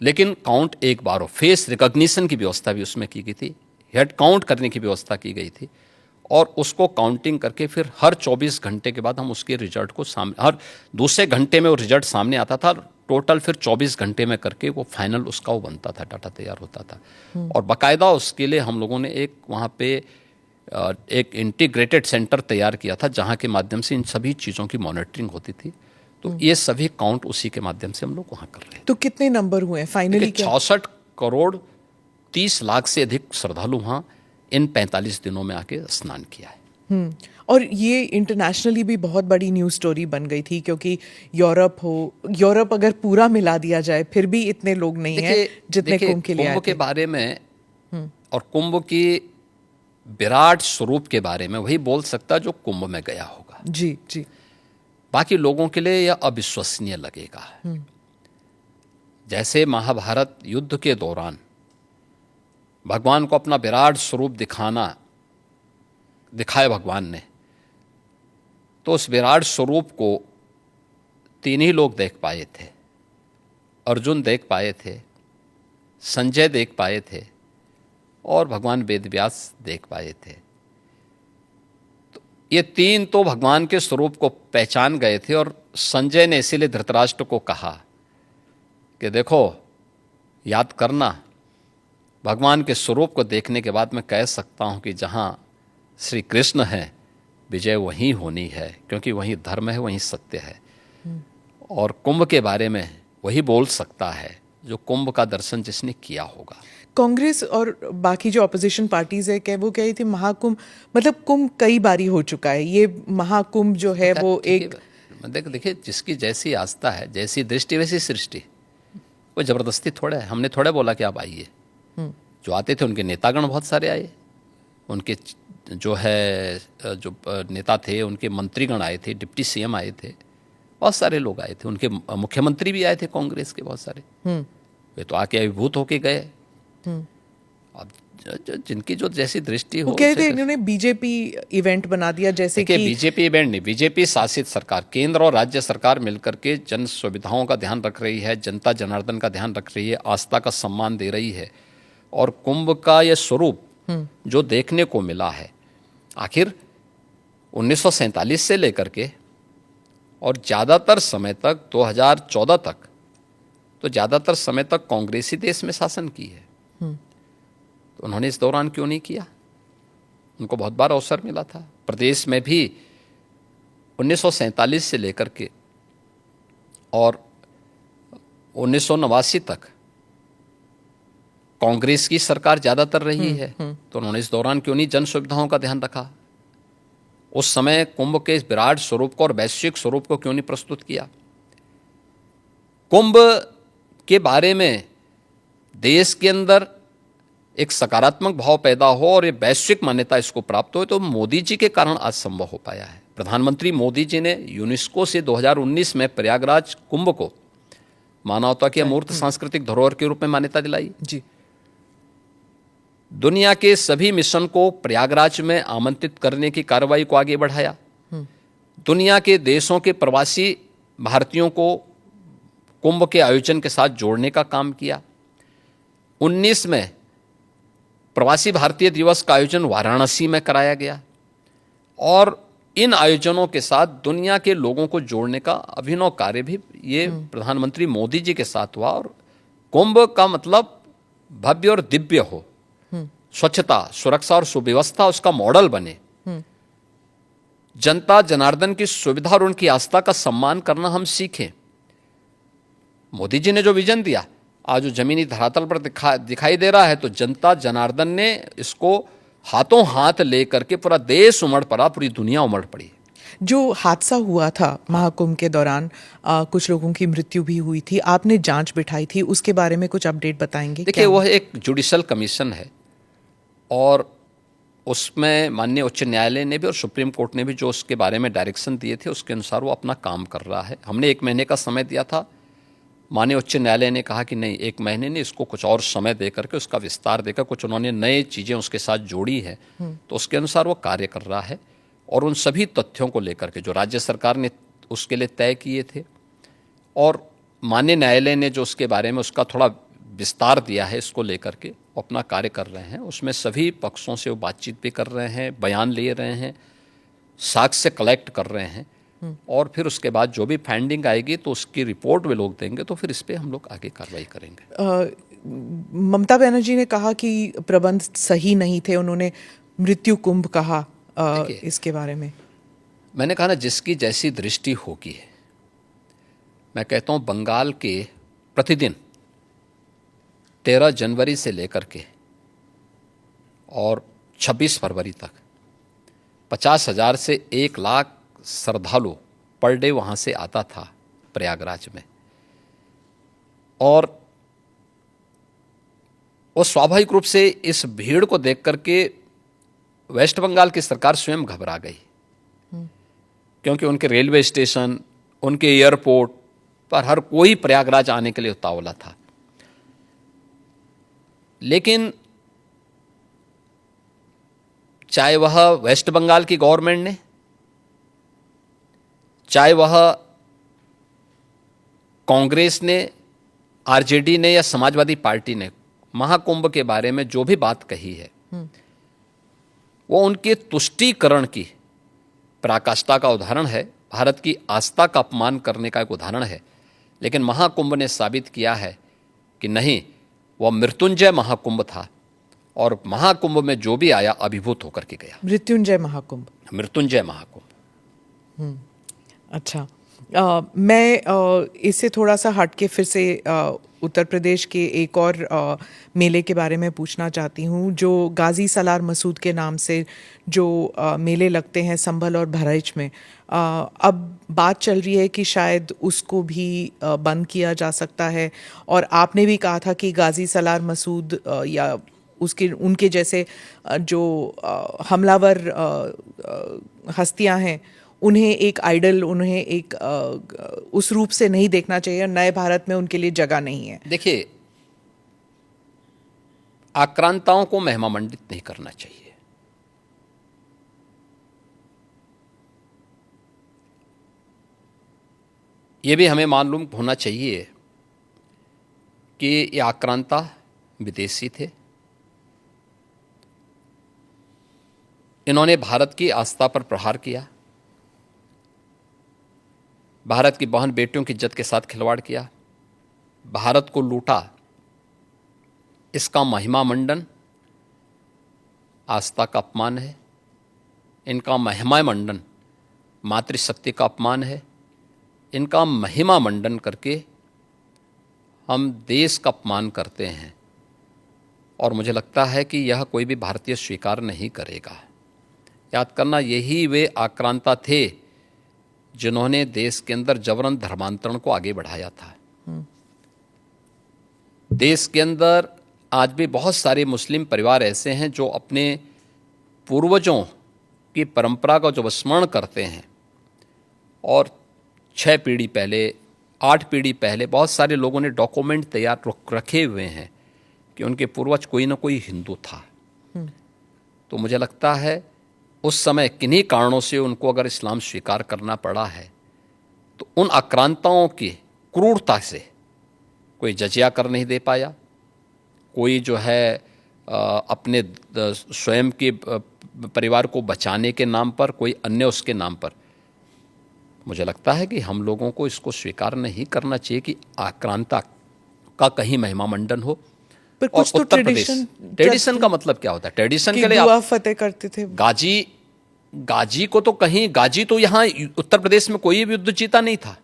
लेकिन काउंट एक बार हो। फेस रिकॉग्निशन की व्यवस्था भी उसमें की गई थी, हेड काउंट करने की व्यवस्था की गई थी, और उसको काउंटिंग करके फिर हर 24 घंटे के बाद हम उसके रिजल्ट को सामने, हर दूसरे घंटे में वो रिजल्ट सामने आता था, टोटल फिर 24 घंटे में करके वो फाइनल उसका वो बनता था, डाटा तैयार होता था। और बाकायदा उसके लिए हम लोगों ने एक वहाँ पे एक इंटीग्रेटेड सेंटर तैयार किया था, जहाँ के माध्यम से इन सभी चीज़ों की मॉनिटरिंग होती थी। तो ये सभी काउंट उसी के माध्यम से हम लोग वहाँ कर रहे हैं। तो कितने नंबर हुए फाइनली? 66 करोड़ 30 लाख से अधिक श्रद्धालु वहाँ इन 45 दिनों में आके स्नान किया है। और ये इंटरनेशनली भी बहुत बड़ी न्यूज़ स्टोरी बन गई थी, क्योंकि यूरोप अगर पूरा मिला दिया जाए फिर भी इतने लोग नहीं हैं जितने कुंभ के लिए आए थे। कुंभ के बारे में और कुंभ की विराट स्वरूप के बारे में वही बोल सकता है जो कुंभ में गया होगा। जी जी। बाकी लोगों के लिए यह अविश्वसनीय लगेगा। जैसे महाभारत युद्ध के दौरान भगवान को अपना विराट स्वरूप दिखाया भगवान ने, तो उस विराट स्वरूप को 3 ही लोग देख पाए थे। अर्जुन देख पाए थे, संजय देख पाए थे, और भगवान वेदव्यास देख पाए थे। तो ये 3 तो भगवान के स्वरूप को पहचान गए थे, और संजय ने इसीलिए धृतराष्ट्र को कहा कि देखो, याद करना, भगवान के स्वरूप को देखने के बाद मैं कह सकता हूँ कि जहाँ श्री कृष्ण है, विजय वहीं होनी है, क्योंकि वहीं धर्म है, वहीं सत्य है। और कुंभ के बारे में वही बोल सकता है जो कुंभ का दर्शन जिसने किया होगा। कांग्रेस और बाकी जो अपोजिशन पार्टीज है, क्या वो कह रही थी महाकुंभ, मतलब कुंभ कई बारी हो चुका है, ये महाकुंभ जो है वो एक, देखिए, जिसकी जैसी आस्था है, जैसी दृष्टि वैसी सृष्टि। कोई जबरदस्ती थोड़ा है, हमने थोड़ा बोला कि आप आइए। जो आते थे उनके नेतागण बहुत सारे आए, उनके जो नेता थे, उनके मंत्रीगण आए थे, डिप्टी सीएम आए थे, बहुत सारे लोग आए थे, उनके मुख्यमंत्री भी आए थे कांग्रेस के बहुत सारे। वे तो आके अभिभूत होके गए। अब जिनकी जो जैसी दृष्टि हो, कहते हैं इन्होंने बीजेपी इवेंट बना दिया, जैसे कि बीजेपी इवेंट नहीं, बीजेपी शासित सरकार, केंद्र और राज्य सरकार मिलकर के जन सुविधाओं का ध्यान रख रही है, जनता जनार्दन का ध्यान रख रही है, आस्था का सम्मान दे रही है। और कुंभ का यह स्वरूप जो देखने को मिला है, आखिर 1947 से लेकर के और ज़्यादातर समय तक 2014 तक, तो ज़्यादातर समय तक कांग्रेस ही देश में शासन की है। तो उन्होंने इस दौरान क्यों नहीं किया? उनको बहुत बार अवसर मिला था। प्रदेश में भी 1947 से लेकर के और 1989 तक कांग्रेस की सरकार ज़्यादातर रही है। तो उन्होंने इस दौरान क्यों नहीं जन सुविधाओं का ध्यान रखा? उस समय कुंभ के इस विराट स्वरूप को और वैश्विक स्वरूप को क्यों नहीं प्रस्तुत किया? कुंभ के बारे में देश के अंदर एक सकारात्मक भाव पैदा हो और ये वैश्विक मान्यता इसको प्राप्त हो, तो मोदी जी के कारण आज संभव हो पाया है। प्रधानमंत्री मोदी जी ने यूनेस्को से 2019 में प्रयागराज कुंभ को मानवता की अमूर्त सांस्कृतिक धरोहर के रूप में मान्यता दिलाई जी। दुनिया के सभी मिशन को प्रयागराज में आमंत्रित करने की कार्रवाई को आगे बढ़ाया। दुनिया के देशों के प्रवासी भारतीयों को कुंभ के आयोजन के साथ जोड़ने का काम किया। 19 में प्रवासी भारतीय दिवस का आयोजन वाराणसी में कराया गया, और इन आयोजनों के साथ दुनिया के लोगों को जोड़ने का अभिनव कार्य भी ये प्रधानमंत्री मोदी जी के साथ हुआ। और कुंभ का मतलब भव्य और दिव्य हो, स्वच्छता, सुरक्षा और सुव्यवस्था उसका मॉडल बने, जनता जनार्दन की सुविधा और उनकी आस्था का सम्मान करना हम सीखें। मोदी जी ने जो विजन दिया आज जो जमीनी धरातल पर दिखाई दे रहा है, तो जनता जनार्दन ने इसको हाथों हाथ लेकर के पूरा देश उमड़ पड़ा, पूरी दुनिया उमड़ पड़ी। जो हादसा हुआ था महाकुंभ के दौरान, कुछ लोगों की मृत्यु भी हुई थी, आपने जांच बिठाई थी, उसके बारे में कुछ अपडेट बताएंगे? देखिए, वह एक जुडिशल कमीशन है, और उसमें माननीय उच्च न्यायालय ने भी और सुप्रीम कोर्ट ने भी जो उसके बारे में डायरेक्शन दिए थे, उसके अनुसार वो अपना काम कर रहा है। हमने 1 महीने का समय दिया था माननीय उच्च न्यायालय ने कहा कि नहीं, 1 महीने नहीं, इसको कुछ और समय दे करके उसका विस्तार देकर कुछ उन्होंने नए चीज़ें उसके साथ जोड़ी है, तो उसके अनुसार वो कार्य कर रहा है। और उन सभी तथ्यों को लेकर के जो राज्य सरकार ने उसके लिए तय किए थे और माननीय न्यायालय ने जो उसके बारे में उसका थोड़ा विस्तार दिया है, इसको लेकर के अपना कार्य कर रहे हैं। उसमें सभी पक्षों से वो बातचीत भी कर रहे हैं, बयान ले रहे हैं, साक्ष्य कलेक्ट कर रहे हैं, और फिर उसके बाद जो भी फाइंडिंग आएगी तो उसकी रिपोर्ट वे लोग देंगे, तो फिर इस पर हम लोग आगे कार्रवाई करेंगे। ममता बनर्जी ने कहा कि प्रबंध सही नहीं थे, उन्होंने मृत्यु कुंभ कहा। इसके बारे में मैंने कहा ना, जिसकी जैसी दृष्टि होगी है। मैं कहता हूँ बंगाल के प्रतिदिन 13 जनवरी से लेकर के और 26 फरवरी तक 50,000 से 1 लाख श्रद्धालु पर डे वहाँ से आता था प्रयागराज में, और वो स्वाभाविक रूप से इस भीड़ को देख करके वेस्ट बंगाल की सरकार स्वयं घबरा गई, क्योंकि उनके रेलवे स्टेशन, उनके एयरपोर्ट पर हर कोई प्रयागराज आने के लिए उतावला था। लेकिन चाहे वह वेस्ट बंगाल की गवर्नमेंट ने, चाहे वह कांग्रेस ने, आरजेडी ने या समाजवादी पार्टी ने, महाकुंभ के बारे में जो भी बात कही है वो उनके तुष्टीकरण की पराकाष्ठा का उदाहरण है, भारत की आस्था का अपमान करने का एक उदाहरण है। लेकिन महाकुंभ ने साबित किया है कि नहीं, वह मृत्युंजय महाकुंभ था, और महाकुंभ में जो भी आया अभिभूत होकर के गया। मृत्युंजय महाकुंभ, मृत्युंजय महाकुंभ। अच्छा, मैं इससे थोड़ा सा हट के फिर से उत्तर प्रदेश के एक और मेले के बारे में पूछना चाहती हूँ, जो गाजी सलार मसूद के नाम से जो मेले लगते हैं संभल और बहराइच में। अब बात चल रही है कि शायद उसको भी बंद किया जा सकता है, और आपने भी कहा था कि गाजी सलार मसूद या उसके उनके जैसे जो हमलावर हस्तियां हैं, उन्हें एक आइडल, उन्हें एक उस रूप से नहीं देखना चाहिए, और नए भारत में उनके लिए जगह नहीं है। देखिए, आक्रांताओं को महिमा मंडित नहीं करना चाहिए। ये भी हमें मालूम होना चाहिए कि ये आक्रांता विदेशी थे। इन्होंने भारत की आस्था पर प्रहार किया, भारत की बहन बेटियों की इज्जत के साथ खिलवाड़ किया, भारत को लूटा। इसका महिमा मंडन आस्था का अपमान है, इनका महिमा मंडन मातृशक्ति का अपमान है, इनका महिमा मंडन करके हम देश का अपमान करते हैं, और मुझे लगता है कि यह कोई भी भारतीय स्वीकार नहीं करेगा। याद करना, यही वे आक्रांता थे जिन्होंने देश के अंदर जबरन धर्मांतरण को आगे बढ़ाया था। देश के अंदर आज भी बहुत सारे मुस्लिम परिवार ऐसे हैं जो अपने पूर्वजों की परंपरा का जो स्मरण करते हैं, और 6 पीढ़ी पहले, 8 पीढ़ी पहले बहुत सारे लोगों ने डॉक्यूमेंट तैयार रखे हुए हैं कि उनके पूर्वज कोई ना कोई हिंदू था। तो मुझे लगता है उस समय किन्हीं कारणों से उनको अगर इस्लाम स्वीकार करना पड़ा है, तो उन आक्रांताओं की क्रूरता से कोई जजिया कर नहीं दे पाया, कोई जो है अपने स्वयं के परिवार को बचाने के नाम पर, कोई अन्य उसके नाम पर। मुझे लगता है कि हम लोगों को इसको स्वीकार नहीं करना चाहिए कि आक्रांता का कहीं महिमा मंडन हो। पर कुछ तो ट्रेडिशन का मतलब क्या होता है? ट्रेडिशन के लिए आप फतेह करते थे। गाजी को तो कहीं, गाजी तो यहाँ उत्तर प्रदेश में कोई भी युद्ध जीता नहीं था।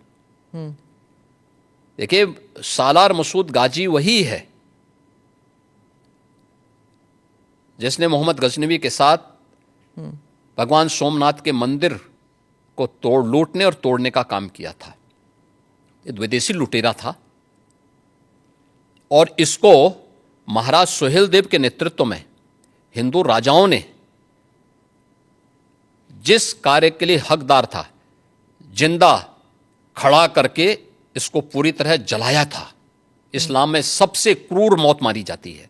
देखिए, सालार मसूद गाजी वही है जिसने मोहम्मद गजनवी के साथ भगवान सोमनाथ के मंदिर को लूटने और तोड़ने का काम किया था। ये विदेशी लुटेरा था, और इसको महाराज सुहेलदेव के नेतृत्व में हिंदू राजाओं ने जिस कार्य के लिए हकदार था, जिंदा खड़ा करके इसको पूरी तरह जलाया था। इस्लाम में सबसे क्रूर मौत मारी जाती है।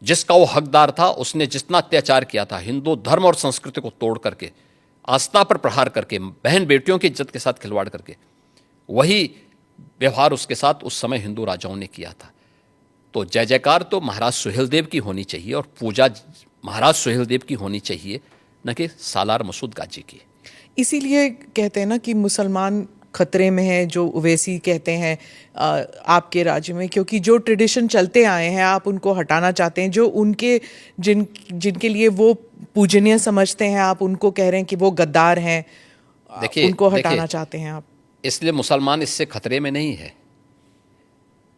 जिसका वो हकदार था, उसने जितना अत्याचार किया था, हिंदू धर्म और संस्कृति को तोड़ करके, आस्था पर प्रहार करके, बहन बेटियों की इज्जत के साथ खिलवाड़ करके, वही व्यवहार उसके साथ उस समय हिंदू राजाओं ने किया था। तो जय जयकार तो महाराज सुहेलदेव की होनी चाहिए और पूजा महाराज सुहेलदेव की होनी चाहिए, न कि सालार मसूद गाजी की। इसीलिए कहते हैं ना कि मुसलमान खतरे में है, जो ओवैसी कहते हैं आपके राज्य में, क्योंकि जो ट्रेडिशन चलते आए हैं आप उनको हटाना चाहते हैं। जो उनके जिनके लिए वो पूजनीय समझते हैं, आप उनको कह रहे हैं कि वो गद्दार हैं, उनको हटाना चाहते हैं आप। इसलिए मुसलमान इससे खतरे में नहीं है,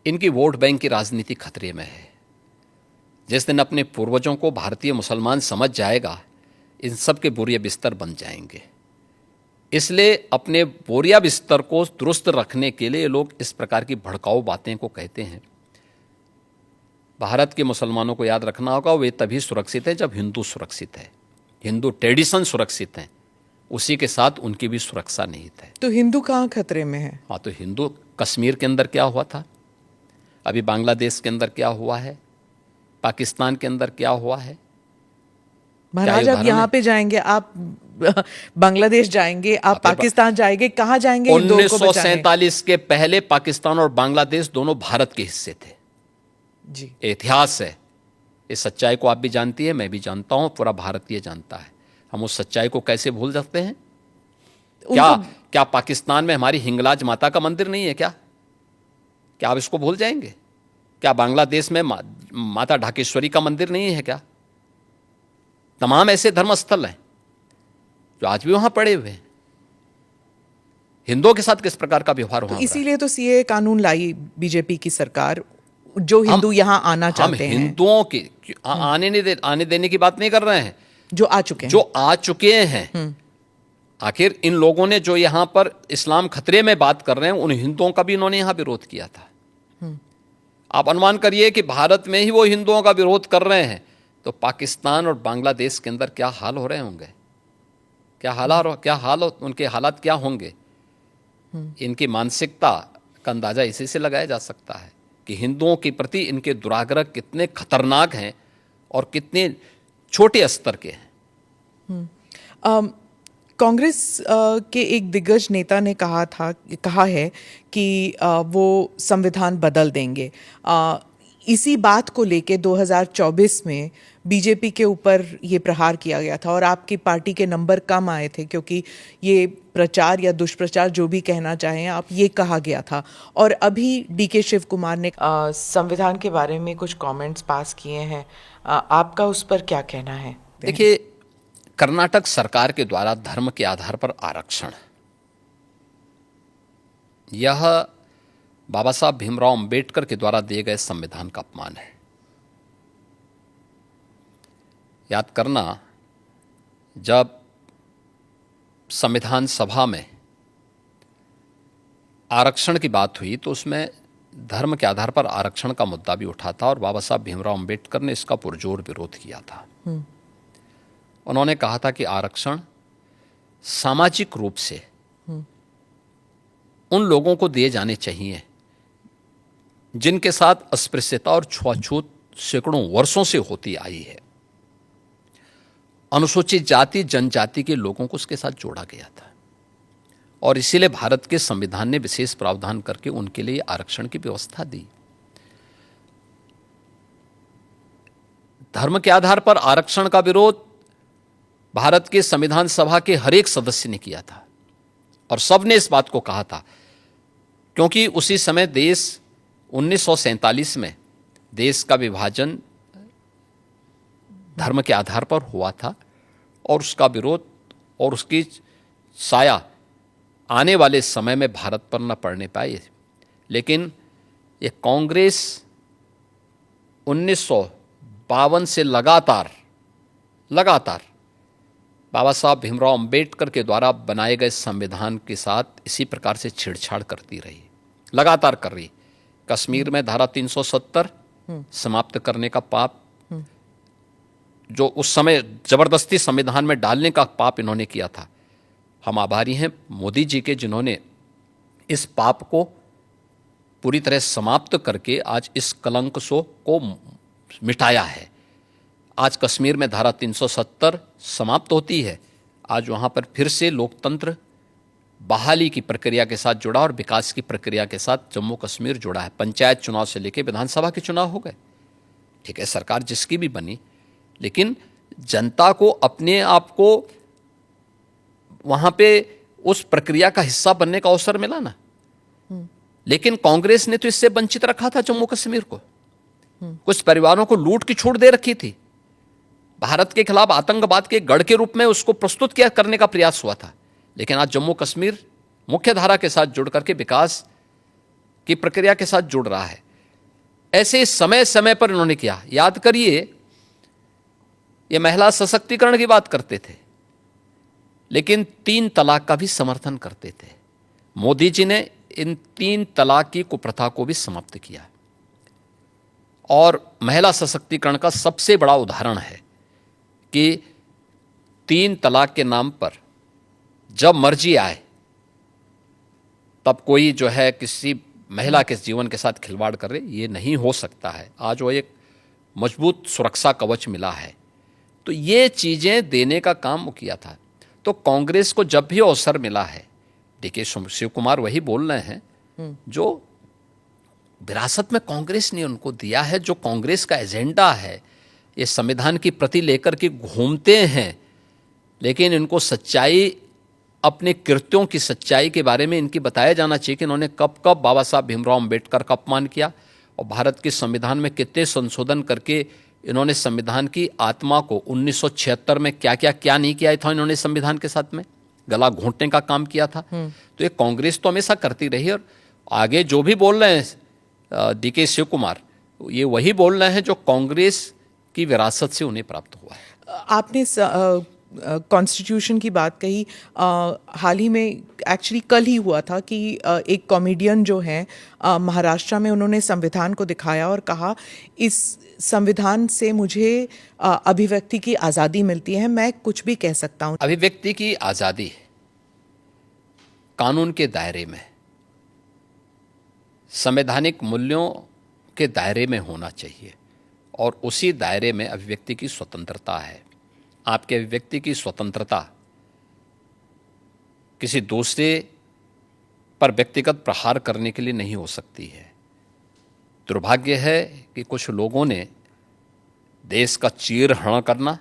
इनकी वोट बैंक की राजनीति खतरे में है। जिस दिन अपने पूर्वजों को भारतीय मुसलमान समझ जाएगा, इन सब के बोरिया बिस्तर बन जाएंगे। इसलिए अपने बोरिया बिस्तर को दुरुस्त रखने के लिए लोग इस प्रकार की भड़काऊ बातें को कहते हैं। भारत के मुसलमानों को याद रखना होगा, वे तभी सुरक्षित हैं जब हिंदू सुरक्षित है, हिंदू ट्रेडिशन सुरक्षित हैं, उसी के साथ उनकी भी सुरक्षा निहित है। तो हिंदू कहाँ खतरे में है? हाँ, तो हिंदू कश्मीर के अंदर क्या हुआ था, अभी बांग्लादेश के अंदर क्या हुआ है, पाकिस्तान के अंदर क्या हुआ है। महाराज आप यहाँ पे जाएंगे, आप बांग्लादेश जाएंगे, आप पाकिस्तान जाएंगे, कहाँ जाएंगे? 1947 के पहले पाकिस्तान और बांग्लादेश दोनों भारत के हिस्से थे जी। इतिहास है। इस सच्चाई को आप भी जानती है, मैं भी जानता हूं, पूरा भारतीय जानता है। हम उस सच्चाई को कैसे भूल सकते हैं? क्या पाकिस्तान में हमारी हिंगलाज माता का मंदिर नहीं है क्या? क्या आप इसको भूल जाएंगे? क्या बांग्लादेश में माता ढाकेश्वरी का मंदिर नहीं है क्या? तमाम ऐसे धर्मस्थल हैं जो आज भी वहां पड़े हुए हैं। हिंदुओं के साथ किस प्रकार का व्यवहार हुआ? इसीलिए तो सीए कानून लाई बीजेपी की सरकार, जो हिंदू यहां आना चाहते हैं। हम हिंदुओं के आने देने की बात नहीं कर रहे हैं, जो आ चुके हैं, जो आ चुके हैं। आखिर इन लोगों ने जो यहां पर इस्लाम खतरे में बात कर रहे हैं, उन हिंदुओं का भी इन्होंने यहां विरोध किया था। आप अनुमान करिए कि भारत में ही वो हिंदुओं का विरोध कर रहे हैं, तो पाकिस्तान और बांग्लादेश के अंदर क्या हाल हो रहे होंगे, उनके हालात क्या होंगे। इनकी मानसिकता का अंदाजा इसी से लगाया जा सकता है कि हिंदुओं के प्रति इनके दुराग्रह कितने खतरनाक हैं और कितने छोटे स्तर के हैं। कांग्रेस के एक दिग्गज नेता ने कहा है कि वो संविधान बदल देंगे। इसी बात को लेके 2024 में बीजेपी के ऊपर ये प्रहार किया गया था और आपकी पार्टी के नंबर कम आए थे, क्योंकि ये प्रचार या दुष्प्रचार जो भी कहना चाहें आप, ये कहा गया था। और अभी डीके शिव कुमार ने संविधान के बारे में कुछ कमेंट्स पास किए हैं, आपका उस पर क्या कहना है? देखिए, कर्नाटक सरकार के द्वारा धर्म के आधार पर आरक्षण, यह बाबा साहब भीमराव अंबेडकर के द्वारा दिए गए संविधान का अपमान है। याद करना, जब संविधान सभा में आरक्षण की बात हुई तो उसमें धर्म के आधार पर आरक्षण का मुद्दा भी उठा था और बाबा साहब भीमराव अंबेडकर ने इसका पुरजोर विरोध किया था। उन्होंने कहा था कि आरक्षण सामाजिक रूप से उन लोगों को दिए जाने चाहिए जिनके साथ अस्पृश्यता और छुआछूत सैकड़ों वर्षों से होती आई है। अनुसूचित जाति जनजाति के लोगों को उसके साथ जोड़ा गया था और इसीलिए भारत के संविधान ने विशेष प्रावधान करके उनके लिए आरक्षण की व्यवस्था दी। धर्म के आधार पर आरक्षण का विरोध भारत के संविधान सभा के हर एक सदस्य ने किया था और सबने इस बात को कहा था, क्योंकि उसी समय देश 1947 में देश का विभाजन धर्म के आधार पर हुआ था और उसका विरोध और उसकी साया आने वाले समय में भारत पर न पड़ने पाए। लेकिन ये कांग्रेस 1952 से लगातार बाबा साहब भीमराव अंबेडकर के द्वारा बनाए गए संविधान के साथ इसी प्रकार से छेड़छाड़ करती रही, लगातार कर रही। कश्मीर में धारा 370 समाप्त करने का पाप, जो उस समय जबरदस्ती संविधान में डालने का पाप इन्होंने किया था। हम आभारी हैं मोदी जी के, जिन्होंने इस पाप को पूरी तरह समाप्त करके आज इस कलंक को मिटाया है। आज कश्मीर में धारा 370 समाप्त होती है। आज वहाँ पर फिर से लोकतंत्र बहाली की प्रक्रिया के साथ जुड़ा और विकास की प्रक्रिया के साथ जम्मू कश्मीर जुड़ा है। पंचायत चुनाव से लेकर विधानसभा के चुनाव हो गए। ठीक है, सरकार जिसकी भी बनी, लेकिन जनता को अपने आप को वहाँ पे उस प्रक्रिया का हिस्सा बनने का अवसर मिला ना। लेकिन कांग्रेस ने तो इससे वंचित रखा था जम्मू कश्मीर को। कुछ परिवारों को लूट की छूट दे रखी थी। भारत के खिलाफ आतंकवाद के गढ़ के रूप में उसको प्रस्तुत किया करने का प्रयास हुआ था। लेकिन आज जम्मू कश्मीर मुख्य धारा के साथ जुड़ करके विकास की प्रक्रिया के साथ जुड़ रहा है। ऐसे समय समय पर इन्होंने किया। याद करिए, ये महिला सशक्तिकरण की बात करते थे, लेकिन 3 तलाक का भी समर्थन करते थे। मोदी जी ने इन 3 तलाक की कुप्रथा को भी समाप्त किया। और महिला सशक्तिकरण का सबसे बड़ा उदाहरण है कि 3 तलाक के नाम पर जब मर्जी आए तब कोई जो है किसी महिला के जीवन के साथ खिलवाड़ करे, ये नहीं हो सकता है। आज वो एक मजबूत सुरक्षा कवच मिला है। तो ये चीज़ें देने का काम वो किया था। तो कांग्रेस को जब भी अवसर मिला है, डीके शिव कुमार वही बोल रहे हैं जो विरासत में कांग्रेस ने उनको दिया है, जो कांग्रेस का एजेंडा है। ये संविधान की प्रति लेकर के घूमते हैं, लेकिन इनको सच्चाई, अपने कृत्यों की सच्चाई के बारे में इनकी बताया जाना चाहिए कि इन्होंने कब कब बाबा साहब भीमराव अम्बेडकर का अपमान किया और भारत के संविधान में कितने संशोधन करके इन्होंने संविधान की आत्मा को 1976 में क्या नहीं किया था इन्होंने संविधान के साथ में गला घोंटने का काम किया था। तो ये कांग्रेस तो हमेशा करती रही। और आगे जो भी बोल रहे हैं डीके शिव कुमार, ये वही बोल रहे हैं जो कांग्रेस की विरासत से उन्हें प्राप्त हुआ है। आपने कॉन्स्टिट्यूशन की बात कही। हाल ही में एक्चुअली कल ही हुआ था कि एक कॉमेडियन जो है महाराष्ट्र में, उन्होंने संविधान को दिखाया और कहा इस संविधान से मुझे अभिव्यक्ति की आज़ादी मिलती है, मैं कुछ भी कह सकता हूँ। अभिव्यक्ति की आज़ादी कानून के दायरे में, संवैधानिक मूल्यों के दायरे में होना चाहिए और उसी दायरे में अभिव्यक्ति की स्वतंत्रता है। आपके अभिव्यक्ति की स्वतंत्रता किसी दूसरे पर व्यक्तिगत प्रहार करने के लिए नहीं हो सकती है। दुर्भाग्य है कि कुछ लोगों ने देश का चीरहरण करना,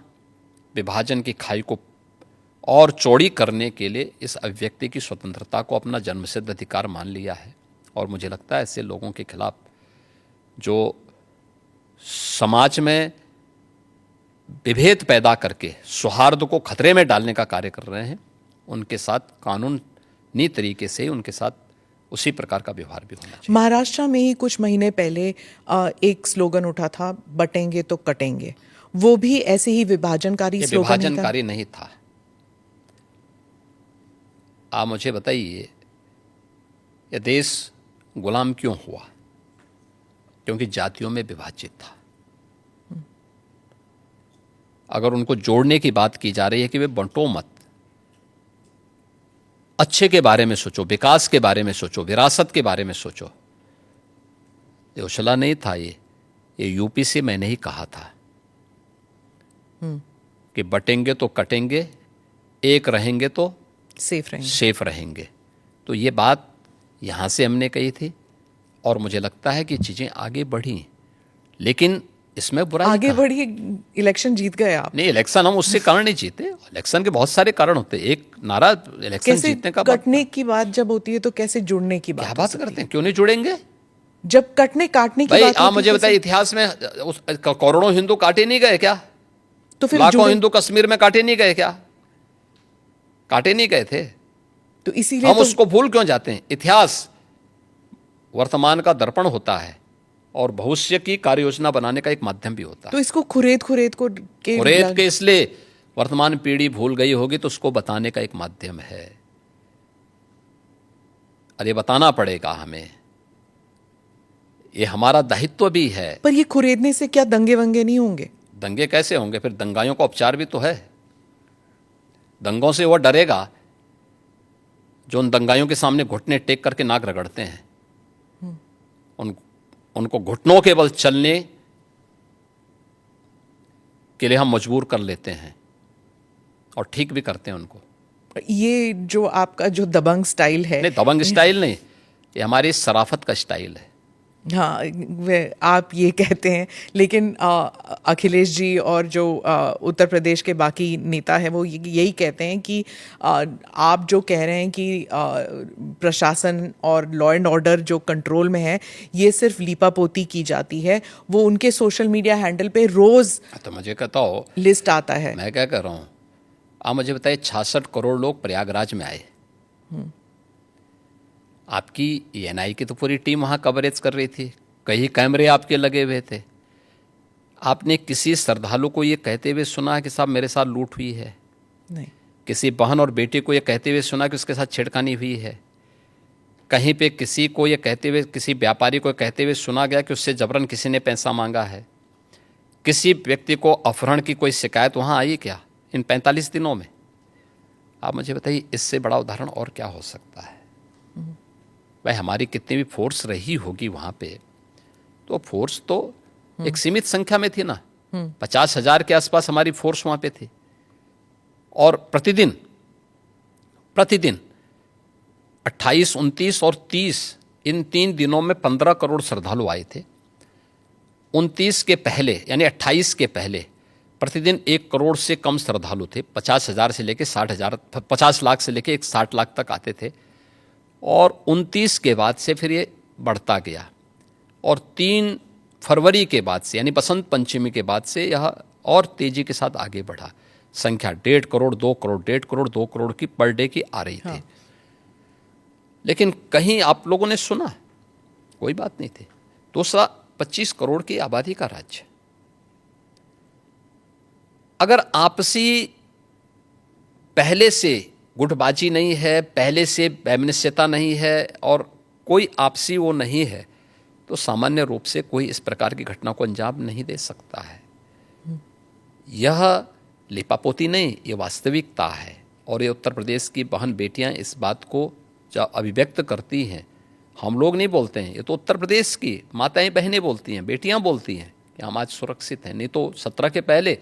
विभाजन की खाई को और चौड़ी करने के लिए इस अभिव्यक्ति की स्वतंत्रता को अपना जन्मसिद्ध अधिकार मान लिया है। और मुझे लगता है ऐसे लोगों के खिलाफ जो समाज में विभेद पैदा करके सौहार्द को खतरे में डालने का कार्य कर रहे हैं, उनके साथ कानूनी तरीके से उनके साथ उसी प्रकार का व्यवहार भी होना चाहिए। महाराष्ट्र में ही कुछ महीने पहले एक स्लोगन उठा था, बटेंगे तो कटेंगे। वो भी ऐसे ही विभाजनकारी स्लोगन ही था। विभाजनकारी नहीं था। आप मुझे बताइए, यह देश गुलाम क्यों हुआ? क्योंकि जातियों में विभाजित था। अगर उनको जोड़ने की बात की जा रही है कि वे बंटो मत, अच्छे के बारे में सोचो, विकास के बारे में सोचो, विरासत के बारे में सोचो। ये उछला नहीं था। ये यूपी से मैंने ही कहा था कि बटेंगे तो कटेंगे, एक रहेंगे तो सेफ रहेंगे। तो ये बात यहाँ से हमने कही थी और मुझे लगता है कि चीज़ें आगे बढ़ी, लेकिन इसमें बुराई आगे बढ़ी। इलेक्शन जीत गए आप। नहीं, इलेक्शन हम उससे कारण नहीं जीते। इलेक्शन के बहुत सारे कारण होते हैं। एक नारा इलेक्शन जीतने का, कटने की बात जब होती है तो कैसे जुड़ने की बात? क्या बात करते हैं? क्यों नहीं जुड़ेंगे? जब कटने काटने की बात आप मुझे बताइए, इतिहास में करोड़ों हिंदू काटे नहीं गए क्या? तो फिर लाखों हिंदू कश्मीर में काटे नहीं गए क्या? काटे नहीं गए थे। तो इसीलिए हम उसको भूल क्यों जाते हैं? इतिहास वर्तमान का दर्पण होता है और भविष्य की कार्य योजना बनाने का एक माध्यम भी होता है। तो इसको खुरेद के इसलिए वर्तमान पीढ़ी भूल गई होगी तो उसको बताने का एक माध्यम है। अरे बताना पड़ेगा हमें, ये हमारा दायित्व भी है। पर ये खुरेदने से क्या दंगे वंगे नहीं होंगे? दंगे कैसे होंगे? फिर दंगाइयों का उपचार भी तो है। दंगों से वो डरेगा जो उन दंगाइयों के सामने घुटने टेक करके नाक रगड़ते हैं, उनको घुटनों के बल चलने के लिए हम मजबूर कर लेते हैं और ठीक भी करते हैं उनको। ये जो आपका जो दबंग स्टाइल है, नहीं, दबंग स्टाइल नहीं, ये हमारी शराफत का स्टाइल है। हाँ, आप ये कहते हैं, लेकिन अखिलेश जी और जो उत्तर प्रदेश के बाकी नेता हैं वो यही कहते हैं कि आप जो कह रहे हैं कि प्रशासन और लॉ एंड ऑर्डर जो कंट्रोल में है ये सिर्फ लीपापोती की जाती है। वो उनके सोशल मीडिया हैंडल पे रोज तो मुझे कहता हो लिस्ट आता है। मैं क्या कर रहा हूँ, आप मुझे बताइए 66 करोड़ लोग प्रयागराज में आए, आपकी एएनआई की तो पूरी टीम वहाँ कवरेज कर रही थी, कई कैमरे आपके लगे हुए थे। आपने किसी श्रद्धालु को ये कहते हुए सुना कि साहब मेरे साथ लूट हुई है? नहीं। किसी बहन और बेटे को ये कहते हुए सुना कि उसके साथ छेड़खानी हुई है? कहीं पे किसी को ये कहते हुए, किसी व्यापारी को कहते हुए सुना गया कि उससे जबरन किसी ने पैसा मांगा है? किसी व्यक्ति को अपहरण की कोई शिकायत वहाँ आई क्या इन 45 दिनों में? आप मुझे बताइए, इससे बड़ा उदाहरण और क्या हो सकता है? भाई हमारी कितनी भी फोर्स रही होगी वहाँ पे, तो फोर्स तो एक सीमित संख्या में थी ना, 50,000 के आसपास हमारी फोर्स वहाँ पे थी। और प्रतिदिन 28, 29 और 30 इन 3 दिनों में 15 करोड़ श्रद्धालु आए थे। 29 के पहले यानी 28 के पहले प्रतिदिन 1 करोड़ से कम श्रद्धालु थे। 50,000 से लेके 60,000, 50 लाख से लेके 60 लाख तक आते थे। और 29 के बाद से फिर ये बढ़ता गया और 3 फरवरी के बाद से यानी बसंत पंचमी के बाद से यह और तेजी के साथ आगे बढ़ा। संख्या 1.5 करोड़, 2 करोड़, 1.5 करोड़, 2 करोड़ की पर डे की आ रही थी। लेकिन कहीं आप लोगों ने सुना? कोई बात नहीं थी। दूसरा, 25 करोड़ की आबादी का राज्य, अगर आपसी पहले से गुटबाजी नहीं है, पहले से वैमनस्यता नहीं है और कोई आपसी वो नहीं है, तो सामान्य रूप से कोई इस प्रकार की घटना को अंजाम नहीं दे सकता है। यह लिपापोती नहीं, ये वास्तविकता है। और ये उत्तर प्रदेश की बहन बेटियां इस बात को जब अभिव्यक्त करती हैं, हम लोग नहीं बोलते हैं, ये तो उत्तर प्रदेश की माताएं बहनें बोलती हैं, बेटियां बोलती हैं कि हम आज सुरक्षित हैं। नहीं तो 17 के पहले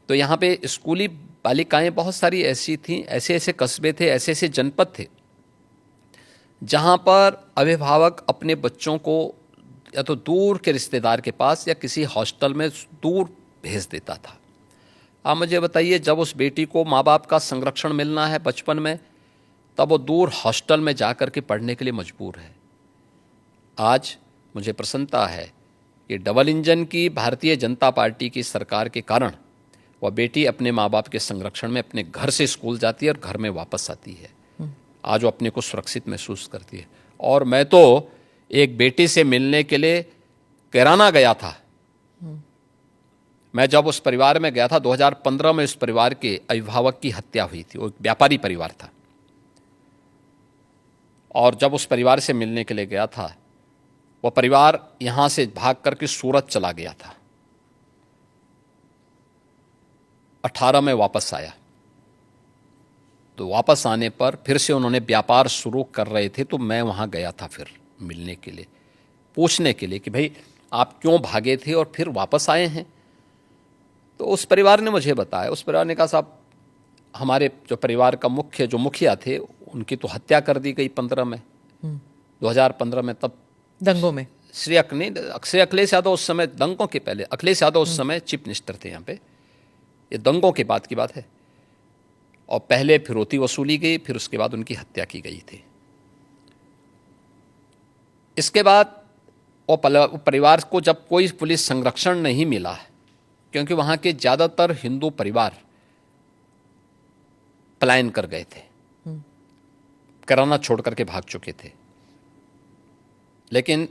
तो यहाँ पे स्कूली बालिकाएं बहुत सारी ऐसी थीं, ऐसे ऐसे कस्बे थे, ऐसे ऐसे जनपद थे जहाँ पर अभिभावक अपने बच्चों को या तो दूर के रिश्तेदार के पास या किसी हॉस्टल में दूर भेज देता था। आप मुझे बताइए, जब उस बेटी को माँ बाप का संरक्षण मिलना है बचपन में, तब वो दूर हॉस्टल में जा कर के पढ़ने के लिए मजबूर है। आज मुझे प्रसन्नता है कि डबल इंजन की भारतीय जनता पार्टी की सरकार के कारण वह बेटी अपने माँ बाप के संरक्षण में अपने घर से स्कूल जाती है और घर में वापस आती है। आज वो अपने को सुरक्षित महसूस करती है। और मैं तो एक बेटी से मिलने के लिए कैराना गया था। मैं जब उस परिवार में गया था 2015 में, उस परिवार के अभिभावक की हत्या हुई थी। वो एक व्यापारी परिवार था और जब उस परिवार से मिलने के लिए गया था, वह परिवार यहाँ से भाग करके सूरत चला गया था। 18 में वापस आया, तो वापस आने पर फिर से उन्होंने व्यापार शुरू कर रहे थे, तो मैं वहाँ गया था फिर मिलने के लिए, पूछने के लिए कि भाई आप क्यों भागे थे और फिर वापस आए हैं। तो उस परिवार ने मुझे बताया, उस परिवार ने कहा साहब हमारे जो परिवार का मुखिया थे उनकी तो हत्या कर दी गई 15 में, 2015 में, तब दंगों में। श्री अखिलेश यादव उस समय, दंगों के पहले अखिलेश यादव उस समय चीफ मिनिस्टर थे यहाँ पे, ये दंगों के बाद की बात है। और पहले फिरौती वसूली गई, फिर उसके बाद उनकी हत्या की गई थी। इसके बाद वो परिवार को जब कोई पुलिस संरक्षण नहीं मिला, क्योंकि वहाँ के ज़्यादातर हिंदू परिवार पलायन कर गए थे, कैराना छोड़ करके भाग चुके थे। लेकिन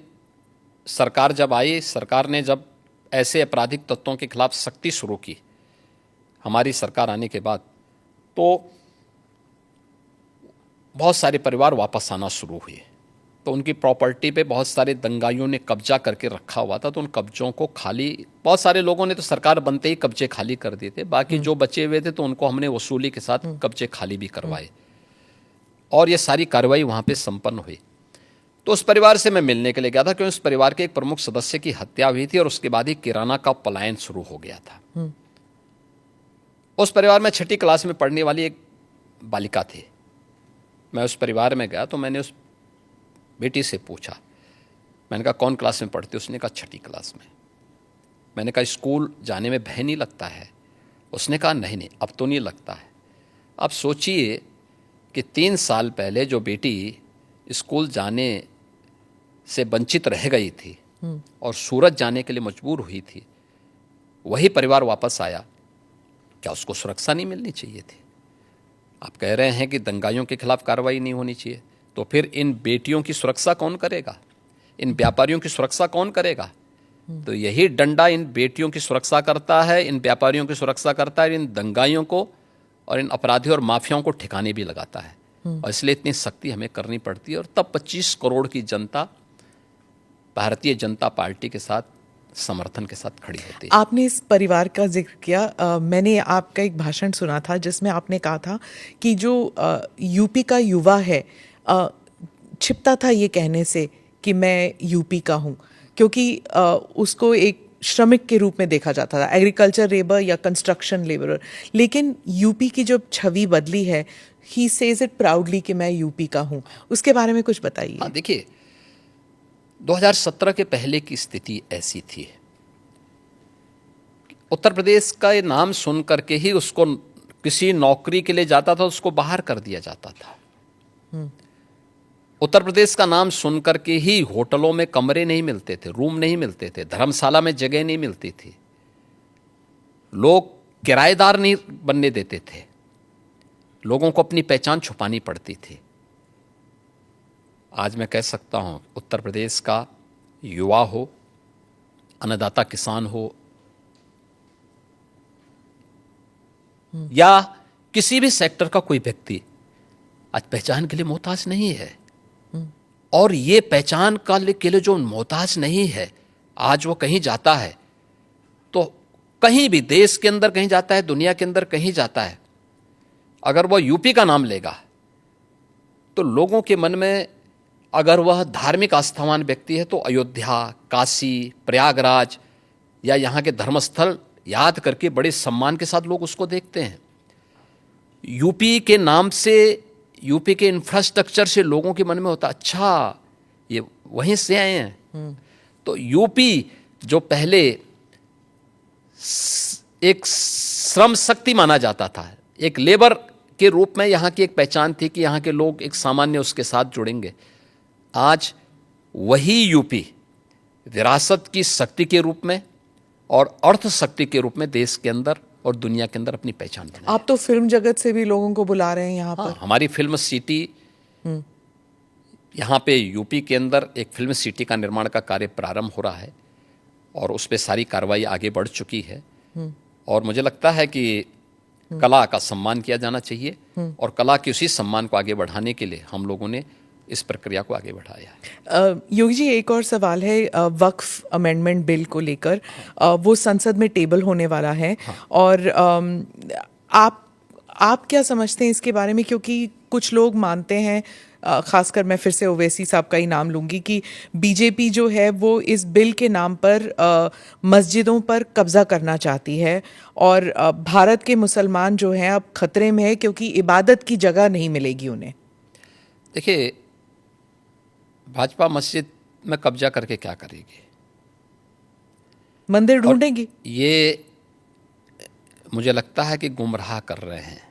सरकार जब आई, सरकार ने जब ऐसे आपराधिक तत्वों के खिलाफ सख्ती शुरू की, हमारी सरकार आने के बाद, तो बहुत सारे परिवार वापस आना शुरू हुए। तो उनकी प्रॉपर्टी पे बहुत सारे दंगाइयों ने कब्जा करके रखा हुआ था, तो उन कब्जों को खाली, बहुत सारे लोगों ने तो सरकार बनते ही कब्जे खाली कर दिए थे, बाकी जो बचे हुए थे तो उनको हमने वसूली के साथ कब्जे खाली भी करवाए। और ये सारी कार्रवाई वहाँ पे संपन्न हुई। तो उस परिवार से मैं मिलने के लिए गया था, क्योंकि उस परिवार के एक प्रमुख सदस्य की हत्या हुई थी और उसके बाद ही किराना का पलायन शुरू हो गया था। उस परिवार में 6ठी क्लास में पढ़ने वाली एक बालिका थी। मैं उस परिवार में गया तो मैंने उस बेटी से पूछा, मैंने कहा कौन क्लास में पढ़ती? उसने कहा 6ठी क्लास में। मैंने कहा स्कूल जाने में भय नहीं लगता है? उसने कहा नहीं नहीं, अब तो नहीं लगता है। अब सोचिए कि 3 साल पहले जो बेटी स्कूल जाने से वंचित रह गई थी और सूरत जाने के लिए मजबूर हुई थी, वही परिवार वापस आया, क्या उसको सुरक्षा नहीं मिलनी चाहिए थी? आप कह रहे हैं कि दंगाइयों के खिलाफ कार्रवाई नहीं होनी चाहिए, तो फिर इन बेटियों की सुरक्षा कौन करेगा? इन व्यापारियों की सुरक्षा कौन करेगा? तो यही डंडा इन बेटियों की सुरक्षा करता है, इन व्यापारियों की सुरक्षा करता है, इन दंगाइयों को और इन अपराधियों और माफियाओं को ठिकाने भी लगाता है। और इसलिए इतनी सख्ती हमें करनी पड़ती है। और तब 25 करोड़ की जनता भारतीय जनता पार्टी के साथ समर्थन के साथ खड़ी होती है। आपने इस परिवार का जिक्र किया, मैंने आपका एक भाषण सुना था जिसमें आपने कहा था कि जो यूपी का युवा है छिपता था ये कहने से कि मैं यूपी का हूँ, क्योंकि उसको एक श्रमिक के रूप में देखा जाता था, एग्रीकल्चर लेबर या कंस्ट्रक्शन लेबरर। लेकिन यूपी की जो छवि बदली है, ही सेज इट प्राउडली कि मैं यूपी का हूँ, उसके बारे में कुछ बताइए। हाँ, देखिए 2017 के पहले की स्थिति ऐसी थी, उत्तर प्रदेश का ये नाम सुन करके ही उसको किसी नौकरी के लिए जाता था, उसको बाहर कर दिया जाता था। उत्तर प्रदेश का नाम सुन करके ही होटलों में कमरे नहीं मिलते थे, रूम नहीं मिलते थे, धर्मशाला में जगह नहीं मिलती थी, लोग किराएदार नहीं बनने देते थे, लोगों को अपनी पहचान छुपानी पड़ती थी। आज मैं कह सकता हूं, उत्तर प्रदेश का युवा हो, अन्नदाता किसान हो, या किसी भी सेक्टर का कोई व्यक्ति आज पहचान के लिए मोहताज नहीं है। और ये पहचान के लिए जो मोहताज नहीं है, आज वो कहीं जाता है तो कहीं भी देश के अंदर कहीं जाता है, दुनिया के अंदर कहीं जाता है, अगर वह यूपी का नाम लेगा तो लोगों के मन में, अगर वह धार्मिक आस्थावान व्यक्ति है तो अयोध्या, काशी, प्रयागराज या यहाँ के धर्मस्थल याद करके बड़े सम्मान के साथ लोग उसको देखते हैं। यूपी के नाम से, यूपी के इंफ्रास्ट्रक्चर से लोगों के मन में होता, अच्छा ये वहीं से आए हैं। तो यूपी जो पहले एक श्रम शक्ति माना जाता था, एक लेबर के रूप में यहाँ की एक पहचान थी कि यहाँ के लोग एक सामान्य उसके साथ जुड़ेंगे, आज वही यूपी विरासत की शक्ति के रूप में और अर्थ शक्ति के रूप में देश के अंदर और दुनिया के अंदर अपनी पहचान बनाए। आप तो फिल्म जगत से भी लोगों को बुला रहे हैं यहाँ पर। हमारी फिल्म सिटी, यहाँ पे यूपी के अंदर एक फिल्म सिटी का निर्माण का कार्य प्रारंभ हो रहा है और उस पर सारी कार्रवाई आगे बढ़ चुकी है। और मुझे लगता है कि कला का सम्मान किया जाना चाहिए और कला के उसी सम्मान को आगे बढ़ाने के लिए हम लोगों ने इस प्रक्रिया को आगे बढ़ाया है। योगी जी, एक और सवाल है वक्फ अमेंडमेंट बिल को लेकर। वो संसद में टेबल होने वाला है। और आप क्या समझते हैं इसके बारे में? क्योंकि कुछ लोग मानते हैं, खासकर मैं फिर से ओवैसी साहब का ही नाम लूंगी, कि बीजेपी जो है वो इस बिल के नाम पर मस्जिदों पर कब्जा करना चाहती है और भारत के मुसलमान जो हैं अब खतरे में है क्योंकि इबादत की जगह नहीं मिलेगी उन्हें। देखिए, भाजपा मस्जिद में कब्जा करके क्या करेगी? मंदिर ढूंढेगी। ये मुझे लगता है कि गुमराह कर रहे हैं।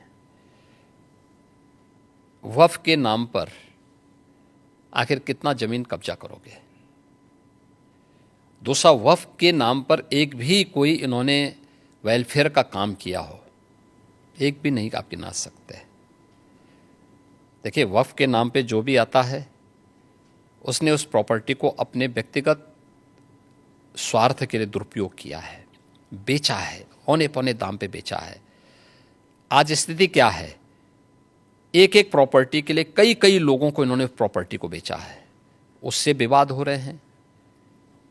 वक्फ के नाम पर आखिर कितना जमीन कब्जा करोगे? दूसरा, वक्फ के नाम पर एक भी कोई इन्होंने वेलफेयर का काम किया हो, एक भी नहीं आप गिना सकते। देखिए, वक्फ के नाम पे जो भी आता है उसने उस प्रॉपर्टी को अपने व्यक्तिगत स्वार्थ के लिए दुरुपयोग किया है, बेचा है, औने पौने दाम पे बेचा है। आज स्थिति क्या है? एक एक प्रॉपर्टी के लिए कई कई लोगों को इन्होंने प्रॉपर्टी को बेचा है। उससे विवाद हो रहे हैं,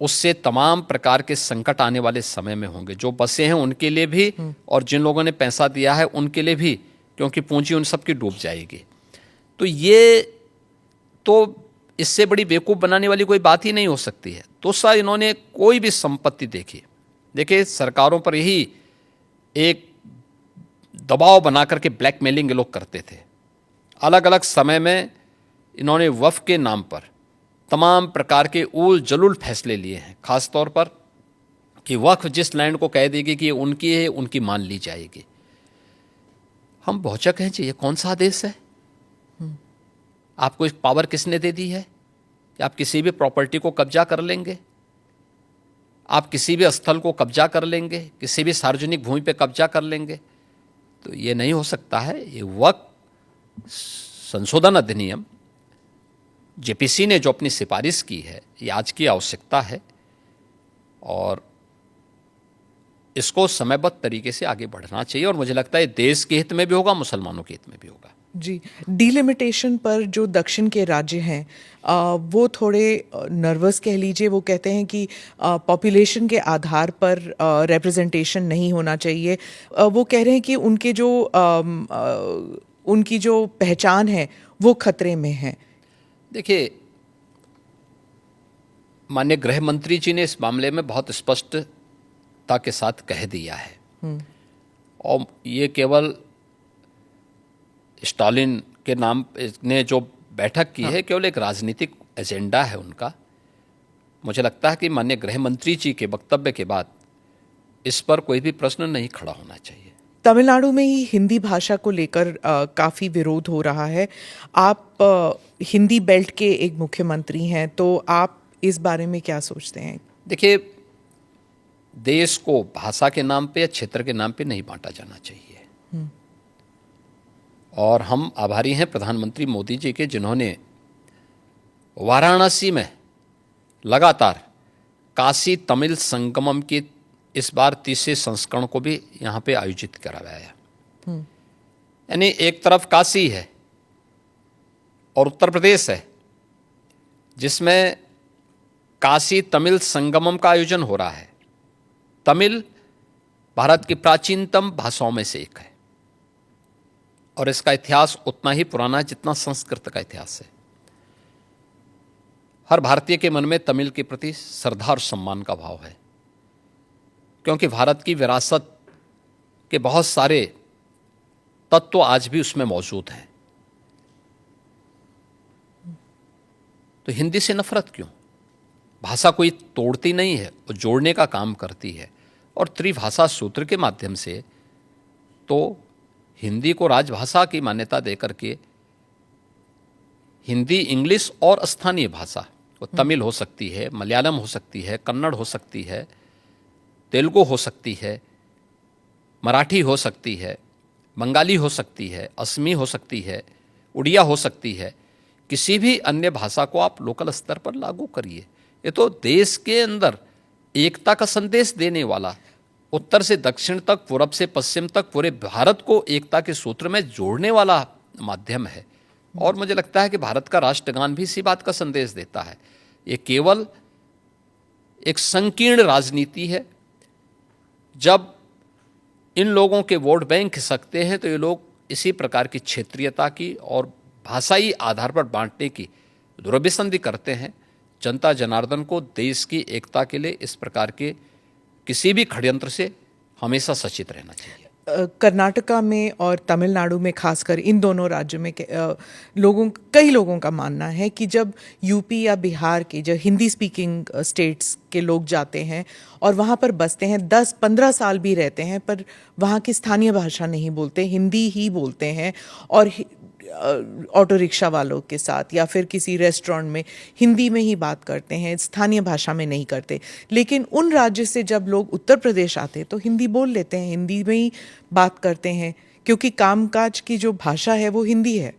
उससे तमाम प्रकार के संकट आने वाले समय में होंगे। जो बसे हैं उनके लिए भी और जिन लोगों ने पैसा दिया है उनके लिए भी, क्योंकि पूंजी उन सब की डूब जाएगी। तो ये तो इससे बड़ी बेवकूफ़ बनाने वाली कोई बात ही नहीं हो सकती है। तो सर इन्होंने कोई भी संपत्ति देखी, देखिए सरकारों पर यही एक दबाव बना करके ब्लैकमेलिंग ये लोग करते थे। अलग अलग समय में इन्होंने वक्फ के नाम पर तमाम प्रकार के उल जलूल फैसले लिए हैं, खास तौर पर कि वक्फ जिस लैंड को कह देगी कि ये उनकी है, उनकी मान ली जाएगी। हम भौचक हैं जी, ये कौन सा आदेश है? आपको एक पावर किसने दे दी है कि आप किसी भी प्रॉपर्टी को कब्जा कर लेंगे, आप किसी भी स्थल को कब्जा कर लेंगे, किसी भी सार्वजनिक भूमि पे कब्जा कर लेंगे? तो ये नहीं हो सकता है। ये वक्फ संशोधन अधिनियम जेपीसी ने जो अपनी सिफारिश की है, ये आज की आवश्यकता है और इसको समयबद्ध तरीके से आगे बढ़ना चाहिए और मुझे लगता है देश के हित में भी होगा, मुसलमानों के हित में भी होगा। जी, डिलिमिटेशन पर जो दक्षिण के राज्य हैं वो थोड़े नर्वस कह लीजिए। वो कहते हैं कि पॉपुलेशन के आधार पर रिप्रेजेंटेशन नहीं होना चाहिए। वो कह रहे हैं कि उनकी जो पहचान है वो खतरे में है। देखिए, माननीय गृह मंत्री जी ने इस मामले में बहुत स्पष्टता के साथ कह दिया है और ये केवल स्टालिन के नाम ने जो बैठक की है केवल एक राजनीतिक एजेंडा है उनका। मुझे लगता है कि माननीय गृह मंत्री जी के वक्तव्य के बाद इस पर कोई भी प्रश्न नहीं खड़ा होना चाहिए। तमिलनाडु में ही हिंदी भाषा को लेकर काफ़ी विरोध हो रहा है। आप हिंदी बेल्ट के एक मुख्यमंत्री हैं, तो आप इस बारे में क्या सोचते हैं? देखिए, देश को भाषा के नाम पे या क्षेत्र के नाम पे नहीं बांटा जाना चाहिए और हम आभारी हैं प्रधानमंत्री मोदी जी के, जिन्होंने वाराणसी में लगातार काशी तमिल संगमम की इस बार 30वें संस्करण को भी यहाँ पे आयोजित करवाया। यानी एक तरफ काशी है और उत्तर प्रदेश है जिसमें काशी तमिल संगमम का आयोजन हो रहा है। तमिल भारत की प्राचीनतम भाषाओं में से एक है और इसका इतिहास उतना ही पुराना है जितना संस्कृत का इतिहास है। हर भारतीय के मन में तमिल के प्रति श्रद्धा और सम्मान का भाव है, क्योंकि भारत की विरासत के बहुत सारे तत्व आज भी उसमें मौजूद हैं। तो हिंदी से नफरत क्यों? भाषा कोई तोड़ती नहीं है, वो जोड़ने का काम करती है और त्रिभाषा सूत्र के माध्यम से तो हिंदी को राजभाषा की मान्यता देकर के हिंदी, इंग्लिश और स्थानीय भाषा, वो तमिल हो सकती है, मलयालम हो सकती है, कन्नड़ हो सकती है, तेलुगु हो सकती है, मराठी हो सकती है, बंगाली हो सकती है, असमी हो सकती है, उड़िया हो सकती है। किसी भी अन्य भाषा को आप लोकल स्तर पर लागू करिए। ये तो देश के अंदर एकता का संदेश देने वाला, उत्तर से दक्षिण तक, पूरब से पश्चिम तक पूरे भारत को एकता के सूत्र में जोड़ने वाला माध्यम है और मुझे लगता है कि भारत का राष्ट्रगान भी इसी बात का संदेश देता है। ये केवल एक संकीर्ण राजनीति है। जब इन लोगों के वोट बैंक खिसकते हैं तो ये लोग इसी प्रकार की क्षेत्रीयता की और भाषाई आधार पर बांटने की दुर्विसंधि करते हैं। जनता जनार्दन को देश की एकता के लिए इस प्रकार के किसी भी षड्यंत्र से हमेशा सचेत रहना चाहिए। कर्नाटका में और तमिलनाडु में, खासकर इन दोनों राज्यों में कई लोगों का मानना है कि जब यूपी या बिहार के जो हिंदी स्पीकिंग स्टेट्स के लोग जाते हैं और वहाँ पर बसते हैं, 10-15 साल भी रहते हैं, पर वहाँ की स्थानीय भाषा नहीं बोलते, हिंदी ही बोलते हैं और ऑटो रिक्शा वालों के साथ या फिर किसी रेस्टोरेंट में हिंदी में ही बात करते हैं, स्थानीय भाषा में नहीं करते। लेकिन उन राज्य से जब लोग उत्तर प्रदेश आते हैं तो हिंदी बोल लेते हैं, हिंदी में ही बात करते हैं, क्योंकि कामकाज की जो भाषा है वो हिंदी है।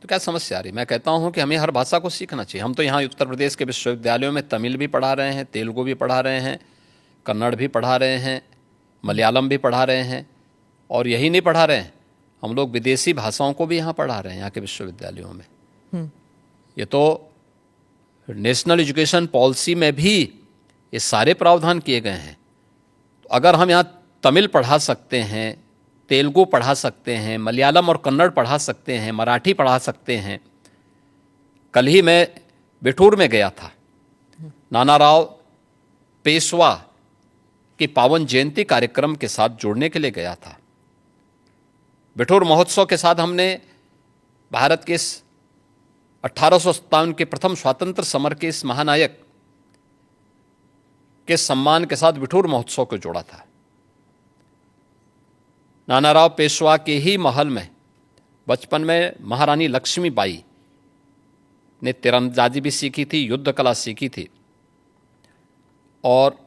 तो क्या समस्या आ रही? मैं कहता हूँ कि हमें हर भाषा को सीखना चाहिए। हम तो यहाँ उत्तर प्रदेश के विश्वविद्यालयों में तमिल भी पढ़ा रहे हैं, तेलुगु भी पढ़ा रहे हैं, कन्नड़ भी पढ़ा रहे हैं, मलयालम भी पढ़ा रहे हैं और यही नहीं पढ़ा रहे हैं, हम लोग विदेशी भाषाओं को भी यहाँ पढ़ा रहे हैं यहाँ के विश्वविद्यालयों में। ये तो नेशनल एजुकेशन पॉलिसी में भी ये सारे प्रावधान किए गए हैं। तो अगर हम यहाँ तमिल पढ़ा सकते हैं, तेलुगु पढ़ा सकते हैं, मलयालम और कन्नड़ पढ़ा सकते हैं, मराठी पढ़ा सकते हैं। कल ही मैं बिठूर में गया था, नाना राव पेशवा की पावन जयंती कार्यक्रम के साथ जुड़ने के लिए गया था। बिठूर महोत्सव के साथ हमने भारत के 1857 के प्रथम स्वतंत्र समर के इस महानायक के सम्मान के साथ बिठूर महोत्सव को जोड़ा था। नानाराव पेशवा के ही महल में बचपन में महारानी लक्ष्मीबाई ने तीरंदाजी भी सीखी थी, युद्ध कला सीखी थी, और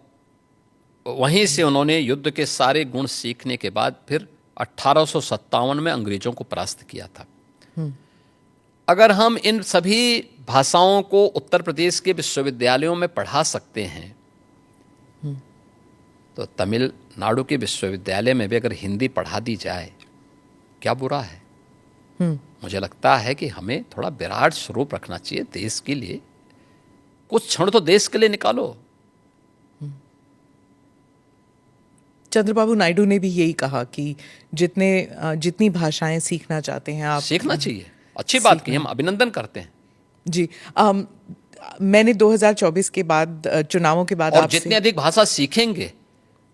वहीं से उन्होंने युद्ध के सारे गुण सीखने के बाद फिर 1857 में अंग्रेजों को परास्त किया था। अगर हम इन सभी भाषाओं को उत्तर प्रदेश के विश्वविद्यालयों में पढ़ा सकते हैं, तो तमिलनाडु के विश्वविद्यालय में भी अगर हिंदी पढ़ा दी जाए, क्या बुरा है? मुझे लगता है कि हमें थोड़ा विराट स्वरूप रखना चाहिए देश के लिए। कुछ क्षण तो देश के लिए निकालो। चंद्रबाबू नायडू ने भी यही कहा कि जितनी भाषाएं सीखना चाहते हैं आप सीखना चाहिए। अच्छी बात की, हम अभिनंदन करते हैं जी। मैंने 2024 के बाद चुनावों के बाद और जितने अधिक भाषा सीखेंगे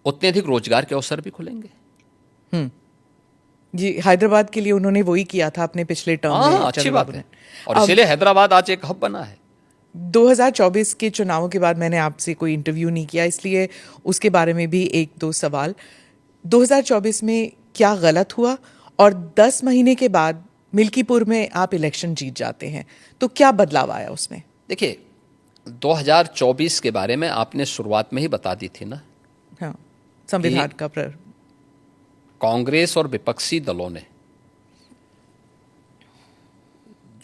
उतने अधिक रोजगार के अवसर भी खुलेंगे। जी, हैदराबाद के लिए उन्होंने वही किया था अपने पिछले टर्म में। अच्छी बात है, और इसीलिए हैदराबाद आज एक हब बना है। 2024 के चुनावों के बाद मैंने आपसे कोई इंटरव्यू नहीं किया, इसलिए उसके बारे में भी एक दो सवाल। 2024 में क्या गलत हुआ, और 10 महीने के बाद मिल्कीपुर में आप इलेक्शन जीत जाते हैं, तो क्या बदलाव आया उसमें? देखिए, 2024 के बारे में आपने शुरुआत में ही बता दी थी ना। हाँ, संविधान का कांग्रेस और विपक्षी दलों ने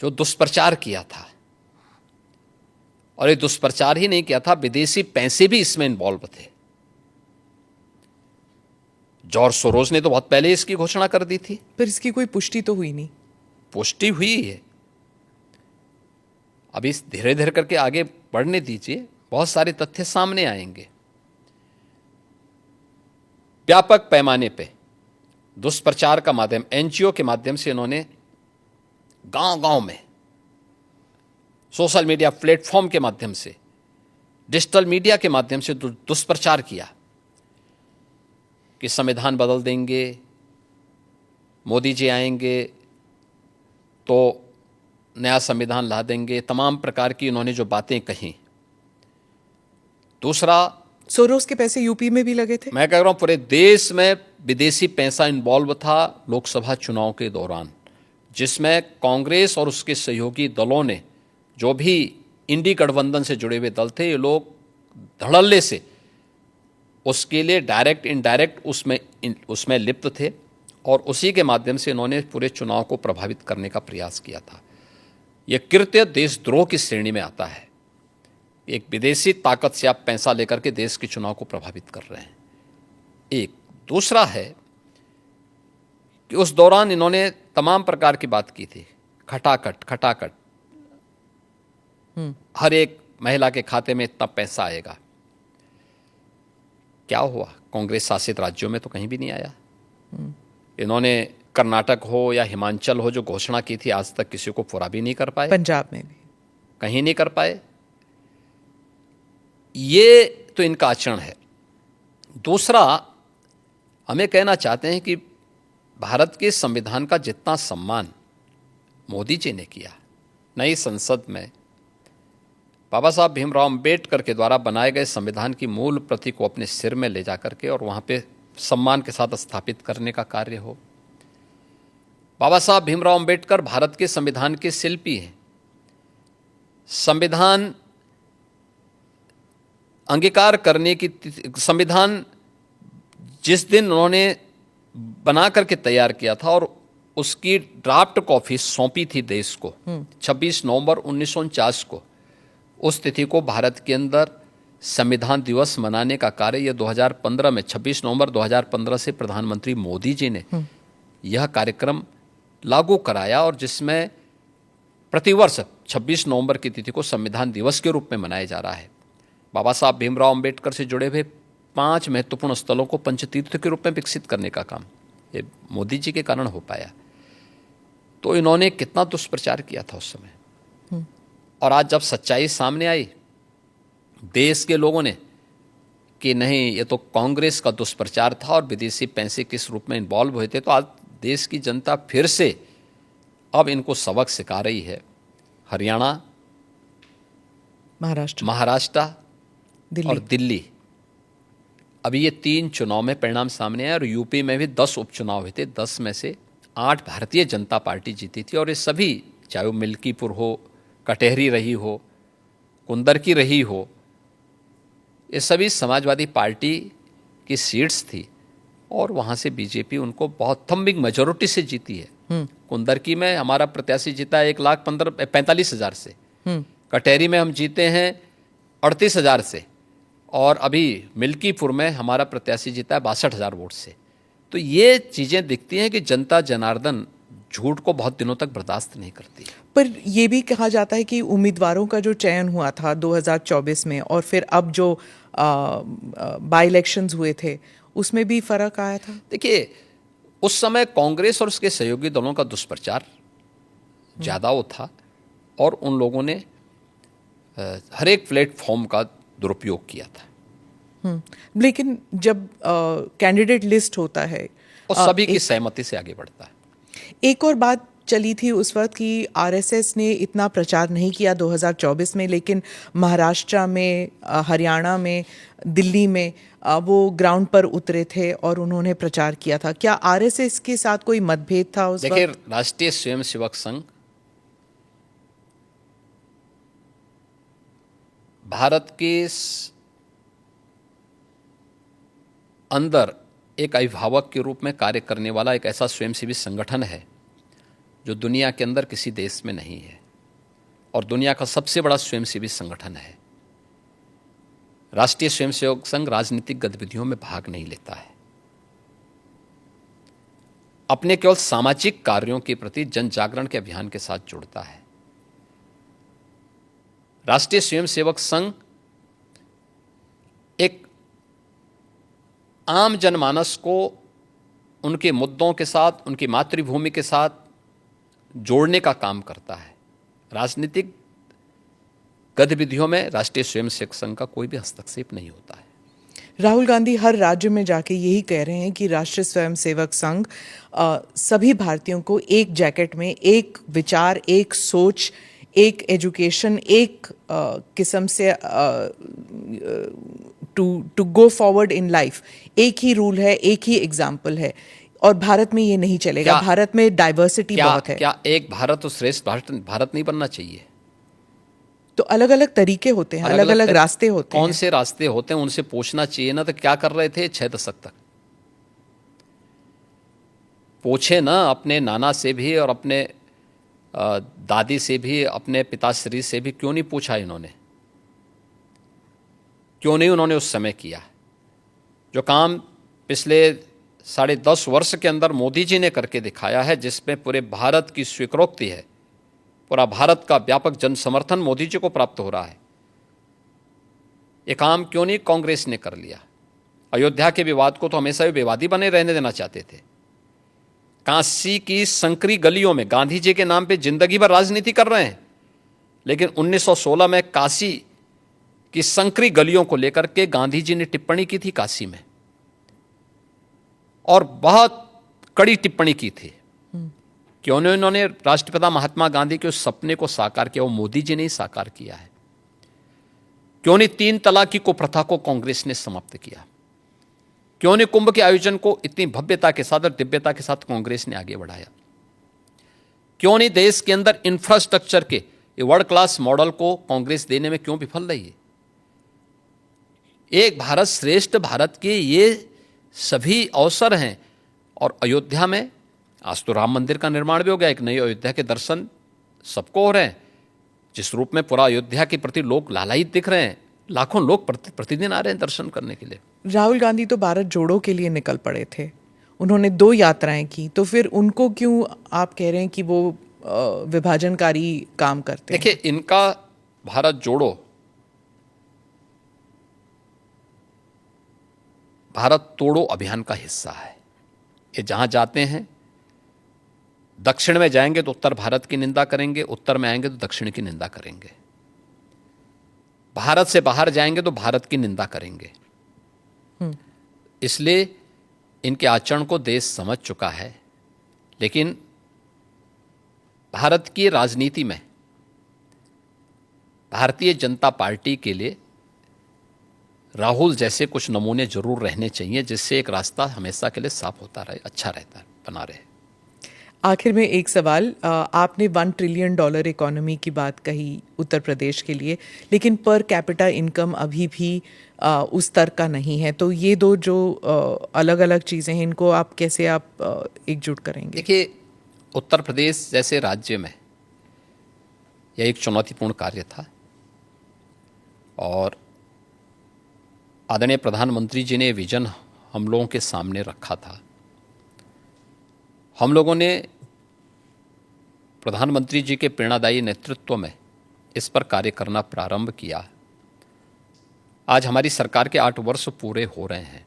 जो दुष्प्रचार किया था, और ये दुष्प्रचार ही नहीं किया था, विदेशी पैसे भी इसमें इन्वॉल्व थे। जॉर्ज सोरोस ने तो बहुत पहले इसकी घोषणा कर दी थी। पर इसकी कोई पुष्टि तो हुई नहीं। पुष्टि हुई है, अभी धीरे धीरे करके आगे बढ़ने दीजिए, बहुत सारे तथ्य सामने आएंगे। व्यापक पैमाने पे दुष्प्रचार का माध्यम, एनजीओ के माध्यम से इन्होंने गांव-गांव में, सोशल मीडिया प्लेटफॉर्म के माध्यम से, डिजिटल मीडिया के माध्यम से दुष्प्रचार किया कि संविधान बदल देंगे, मोदी जी आएंगे तो नया संविधान ला देंगे, तमाम प्रकार की इन्होंने जो बातें कही। दूसरा, सोरोस के पैसे यूपी में भी लगे थे। मैं कह रहा हूं पूरे देश में विदेशी पैसा इन्वॉल्व था लोकसभा चुनाव के दौरान, जिसमें कांग्रेस और उसके सहयोगी दलों ने, जो भी इंडी गठबंधन से जुड़े हुए दल थे, ये लोग धड़ल्ले से उसके लिए डायरेक्ट इनडायरेक्ट उसमें लिप्त थे, और उसी के माध्यम से इन्होंने पूरे चुनाव को प्रभावित करने का प्रयास किया था। यह कृत्य देशद्रोह की श्रेणी में आता है। एक विदेशी ताकत से आप पैसा लेकर के देश के चुनाव को प्रभावित कर रहे हैं। एक दूसरा है कि उस दौरान इन्होंने तमाम प्रकार की बात की थी, खटाखट हर एक महिला के खाते में इतना पैसा आएगा। क्या हुआ? कांग्रेस शासित राज्यों में तो कहीं भी नहीं आया। इन्होंने कर्नाटक हो या हिमाचल हो जो घोषणा की थी, आज तक किसी को पूरा भी नहीं कर पाए। पंजाब में भी कहीं नहीं कर पाए। ये तो इनका आचरण है। दूसरा, हमें कहना चाहते हैं कि भारत के संविधान का जितना सम्मान मोदी जी ने किया, नई संसद में बाबा साहब भीमराव अंबेडकर के द्वारा बनाए गए संविधान की मूल प्रति को अपने सिर में ले जाकर के और वहाँ पे सम्मान के साथ स्थापित करने का कार्य हो। बाबा साहब भीमराव अंबेडकर भारत के संविधान के शिल्पी हैं। संविधान अंगीकार करने की संविधान जिस दिन उन्होंने बना करके तैयार किया था और उसकी ड्राफ्ट कॉपी सौंपी थी देश को 26 नवंबर 1949 को, उस तिथि को भारत के अंदर संविधान दिवस मनाने का कार्य यह 2015 में 26 नवंबर 2015 से प्रधानमंत्री मोदी जी ने यह कार्यक्रम लागू कराया, और जिसमें प्रतिवर्ष 26 नवंबर की तिथि को संविधान दिवस के रूप में मनाया जा रहा है। बाबा साहब भीमराव अंबेडकर से जुड़े हुए 5 महत्वपूर्ण स्थलों को पंचतीर्थ के रूप में विकसित करने का काम ये मोदी जी के कारण हो पाया। तो इन्होंने कितना दुष्प्रचार किया था उस समय, और आज जब सच्चाई सामने आई देश के लोगों ने कि नहीं ये तो कांग्रेस का दुष्प्रचार था और विदेशी पैसे किस रूप में इन्वॉल्व हुए थे, तो आज देश की जनता फिर से अब इनको सबक सिखा रही है। हरियाणा, महाराष्ट्र और दिल्ली, अभी ये 3 चुनाव में परिणाम सामने आए और यूपी में भी 10 उपचुनाव हुए थे। 10 में से 8 भारतीय जनता पार्टी जीती थी, और ये सभी, चाहे वो मिल्कीपुर हो, कटेहरी रही हो, कुंदरकी रही हो, ये सभी समाजवादी पार्टी की सीट्स थी, और वहाँ से बीजेपी उनको बहुत थम्बिंग मेजोरिटी से जीती है। कुंदरकी में हमारा प्रत्याशी जीता है 1,45,000 से, कटेहरी में हम जीते हैं 38,000 से, और अभी मिल्कीपुर में हमारा प्रत्याशी जीता है 62,000 वोट से। तो ये चीज़ें दिखती हैं कि जनता जनार्दन झूठ को बहुत दिनों तक बर्दाश्त नहीं करती। पर ये भी कहा जाता है कि उम्मीदवारों का जो चयन हुआ था 2024 में और फिर अब जो बाई इलेक्शंस हुए थे उसमें भी फर्क आया था। देखिए, उस समय कांग्रेस और उसके सहयोगी दलों का दुष्प्रचार ज़्यादा वो था, और उन लोगों ने हर एक प्लेटफॉर्म का दुरुपयोग किया था। लेकिन जब कैंडिडेट लिस्ट होता है और सभी की सहमति से आगे बढ़ता है। एक और बात चली थी उस वक्त कि आरएसएस ने इतना प्रचार नहीं किया 2024 में, लेकिन महाराष्ट्र में, हरियाणा में, दिल्ली में वो ग्राउंड पर उतरे थे और उन्होंने प्रचार किया था। क्या आरएसएस के साथ कोई मतभेद था उस वक्त? देखिए, राष्ट्रीय स्वयंसेवक संघ भारत के अंदर एक अभिभावक के रूप में कार्य करने वाला एक ऐसा स्वयंसेवी संगठन है जो दुनिया के अंदर किसी देश में नहीं है, और दुनिया का सबसे बड़ा स्वयंसेवी संगठन है। राष्ट्रीय स्वयंसेवक संघ राजनीतिक गतिविधियों में भाग नहीं लेता है, अपने केवल सामाजिक कार्यों के प्रति जन जागरण के अभियान के साथ जुड़ता है। राष्ट्रीय स्वयंसेवक संघ एक आम जनमानस को उनके मुद्दों के साथ, उनकी मातृभूमि के साथ जोड़ने का काम करता है। राजनीतिक गतिविधियों में राष्ट्रीय स्वयंसेवक संघ का कोई भी हस्तक्षेप नहीं होता है। राहुल गांधी हर राज्य में जाके यही कह रहे हैं कि राष्ट्रीय स्वयंसेवक संघ सभी भारतीयों को एक जैकेट में, एक विचार, एक सोच, एक एजुकेशन, एक किस्म से to go forward in life, एक ही रूल है, एक ही एग्जाम्पल है, और भारत में ये नहीं चलेगा। भारत में डाइवर्सिटी बहुत है। क्या एक भारत और श्रेष्ठ भारत नहीं बनना चाहिए? तो अलग अलग तरीके होते हैं, अलग अलग रास्ते होते हैं। कौन से रास्ते होते हैं उनसे पूछना चाहिए ना। तो क्या कर रहे थे 6 दशक तक? पूछे ना अपने नाना से भी और अपने दादी से भी, अपने पिताश्री से भी। क्यों नहीं पूछा इन्होंने? क्यों नहीं उन्होंने उस समय किया जो काम पिछले 10.5 वर्ष के अंदर मोदी जी ने करके दिखाया है, जिसमें पूरे भारत की स्वीकृति है, पूरा भारत का व्यापक जन समर्थन मोदी जी को प्राप्त हो रहा है। ये काम क्यों नहीं कांग्रेस ने कर लिया? अयोध्या के विवाद को तो हमेशा ही विवादी बने रहने देना चाहते थे। काशी की संकरी गलियों में गांधी जी के नाम पे जिंदगी भर राजनीति कर रहे हैं, लेकिन 1916 में काशी की संकरी गलियों को लेकर के गांधी जी ने टिप्पणी की थी काशी में, और बहुत कड़ी टिप्पणी की थी। क्यों नहीं उन्होंने राष्ट्रपिता महात्मा गांधी के उस सपने को साकार किया? वो मोदी जी ने ही साकार किया है। क्यों नहीं 3 तलाक की कुप्रथा को कांग्रेस ने समाप्त किया? क्यों नहीं कुंभ के आयोजन को इतनी भव्यता के साथ और दिव्यता के साथ कांग्रेस ने आगे बढ़ाया? क्यों नहीं देश के अंदर इंफ्रास्ट्रक्चर के वर्ल्ड क्लास मॉडल को कांग्रेस देने में क्यों विफल रही है? एक भारत श्रेष्ठ भारत के ये सभी अवसर हैं। और अयोध्या में आज तो राम मंदिर का निर्माण भी हो गया, एक नई अयोध्या के दर्शन सबको हो रहे हैं, जिस रूप में पूरा अयोध्या के प्रति लोग लालायित दिख रहे हैं। लाखों लोग प्रतिदिन आ रहे हैं दर्शन करने के लिए। राहुल गांधी तो भारत जोड़ो के लिए निकल पड़े थे, उन्होंने 2 यात्राएं की, तो फिर उनको क्यों आप कह रहे हैं कि वो विभाजनकारी काम करते हैं? देखिए, इनका भारत जोड़ो भारत तोड़ो अभियान का हिस्सा है। ये जहाँ जाते हैं, दक्षिण में जाएंगे तो उत्तर भारत की निंदा करेंगे, उत्तर में आएंगे तो दक्षिण की निंदा करेंगे, भारत से बाहर जाएंगे तो भारत की निंदा करेंगे। इसलिए इनके आचरण को देश समझ चुका है। लेकिन भारत की राजनीति में भारतीय जनता पार्टी के लिए राहुल जैसे कुछ नमूने जरूर रहने चाहिए, जिससे एक रास्ता हमेशा के लिए साफ होता रहे, अच्छा रहता बना रहे। आखिर में एक सवाल, आपने $1 ट्रिलियन इकोनॉमी की बात कही उत्तर प्रदेश के लिए, लेकिन पर कैपिटा इनकम अभी भी उस स्तर का नहीं है। तो ये दो जो अलग अलग चीज़ें हैं, इनको आप कैसे एकजुट करेंगे? देखिए, उत्तर प्रदेश जैसे राज्य में यह एक चुनौतीपूर्ण कार्य था और आदरणीय प्रधानमंत्री जी ने विजन हम लोगों के सामने रखा था। हम लोगों ने प्रधानमंत्री जी के प्रेरणादायी नेतृत्व में इस पर कार्य करना प्रारंभ किया। आज हमारी सरकार के 8 वर्ष पूरे हो रहे हैं।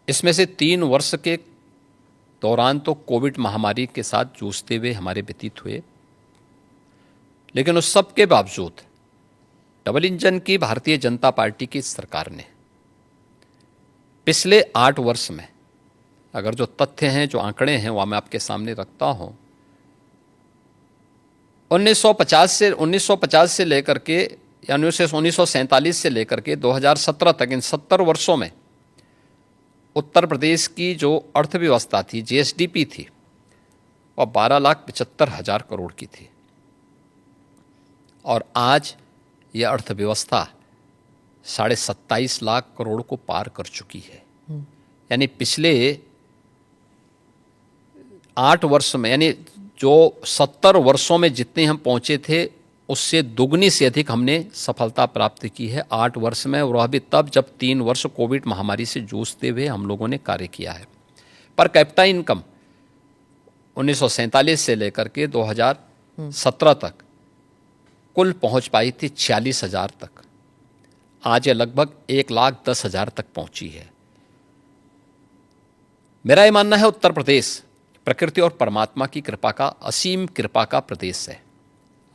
इसमें से 3 वर्ष के दौरान तो कोविड महामारी के साथ जूझते हुए हमारे व्यतीत हुए, लेकिन उस सब के बावजूद डबल इंजन की भारतीय जनता पार्टी की सरकार ने पिछले 8 वर्ष में, अगर जो तथ्य हैं, जो आंकड़े हैं, वह मैं आपके सामने रखता हूं, 1950 से लेकर के या 1947 से लेकर के 2017 तक, इन 70 वर्षों में उत्तर प्रदेश की जो अर्थव्यवस्था थी, जीएसडीपी थी, वह 12,75,000 करोड़ की थी और आज यह अर्थव्यवस्था 27.5 लाख करोड़ को पार कर चुकी है। यानी पिछले 8 वर्ष में, यानी जो 70 वर्षों में जितने हम पहुंचे थे, उससे दुगनी से अधिक हमने सफलता प्राप्त की है 8 वर्ष में, और वह भी तब जब 3 वर्ष कोविड महामारी से जूझते हुए हम लोगों ने कार्य किया है। पर कैपिटा इनकम 1947 से लेकर के 2017 तक कुल पहुंच पाई थी 46,000 तक। आज यह लगभग 1,10,000 तक पहुंची है। मेरा यह मानना है, उत्तर प्रदेश प्रकृति और परमात्मा की कृपा का, असीम कृपा का प्रदेश है।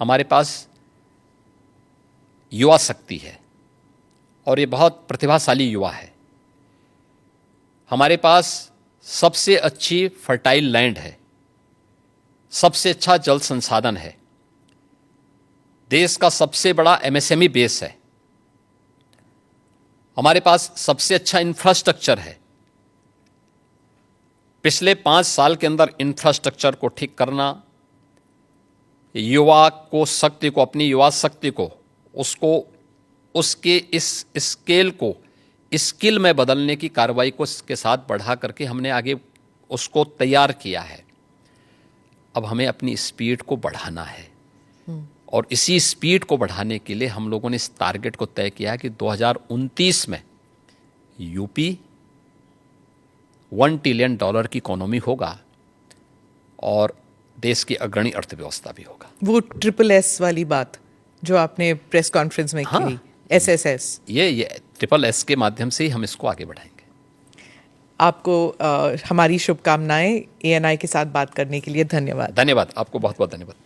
हमारे पास युवा शक्ति है और ये बहुत प्रतिभाशाली युवा है। हमारे पास सबसे अच्छी फर्टाइल लैंड है, सबसे अच्छा जल संसाधन है, देश का सबसे बड़ा एमएसएमई बेस है, हमारे पास सबसे अच्छा इंफ्रास्ट्रक्चर है। पिछले 5 साल के अंदर इंफ्रास्ट्रक्चर को ठीक करना, युवा को शक्ति को, अपनी युवा शक्ति को, उसको उसके इस स्केल को स्किल में बदलने की कार्रवाई को इसके साथ बढ़ा करके हमने आगे उसको तैयार किया है। अब हमें अपनी स्पीड को बढ़ाना है और इसी स्पीड को बढ़ाने के लिए हम लोगों ने इस टारगेट को तय किया कि 2029 में यूपी $1 ट्रिलियन की इकोनॉमी होगा और देश की अग्रणी अर्थव्यवस्था भी होगा। वो SSS वाली बात जो आपने प्रेस कॉन्फ्रेंस में की, SSS, ये SSS के माध्यम से ही हम इसको आगे बढ़ाएंगे। आपको हमारी शुभकामनाएं। ANI के साथ बात करने के लिए धन्यवाद। धन्यवाद, आपको बहुत बहुत धन्यवाद।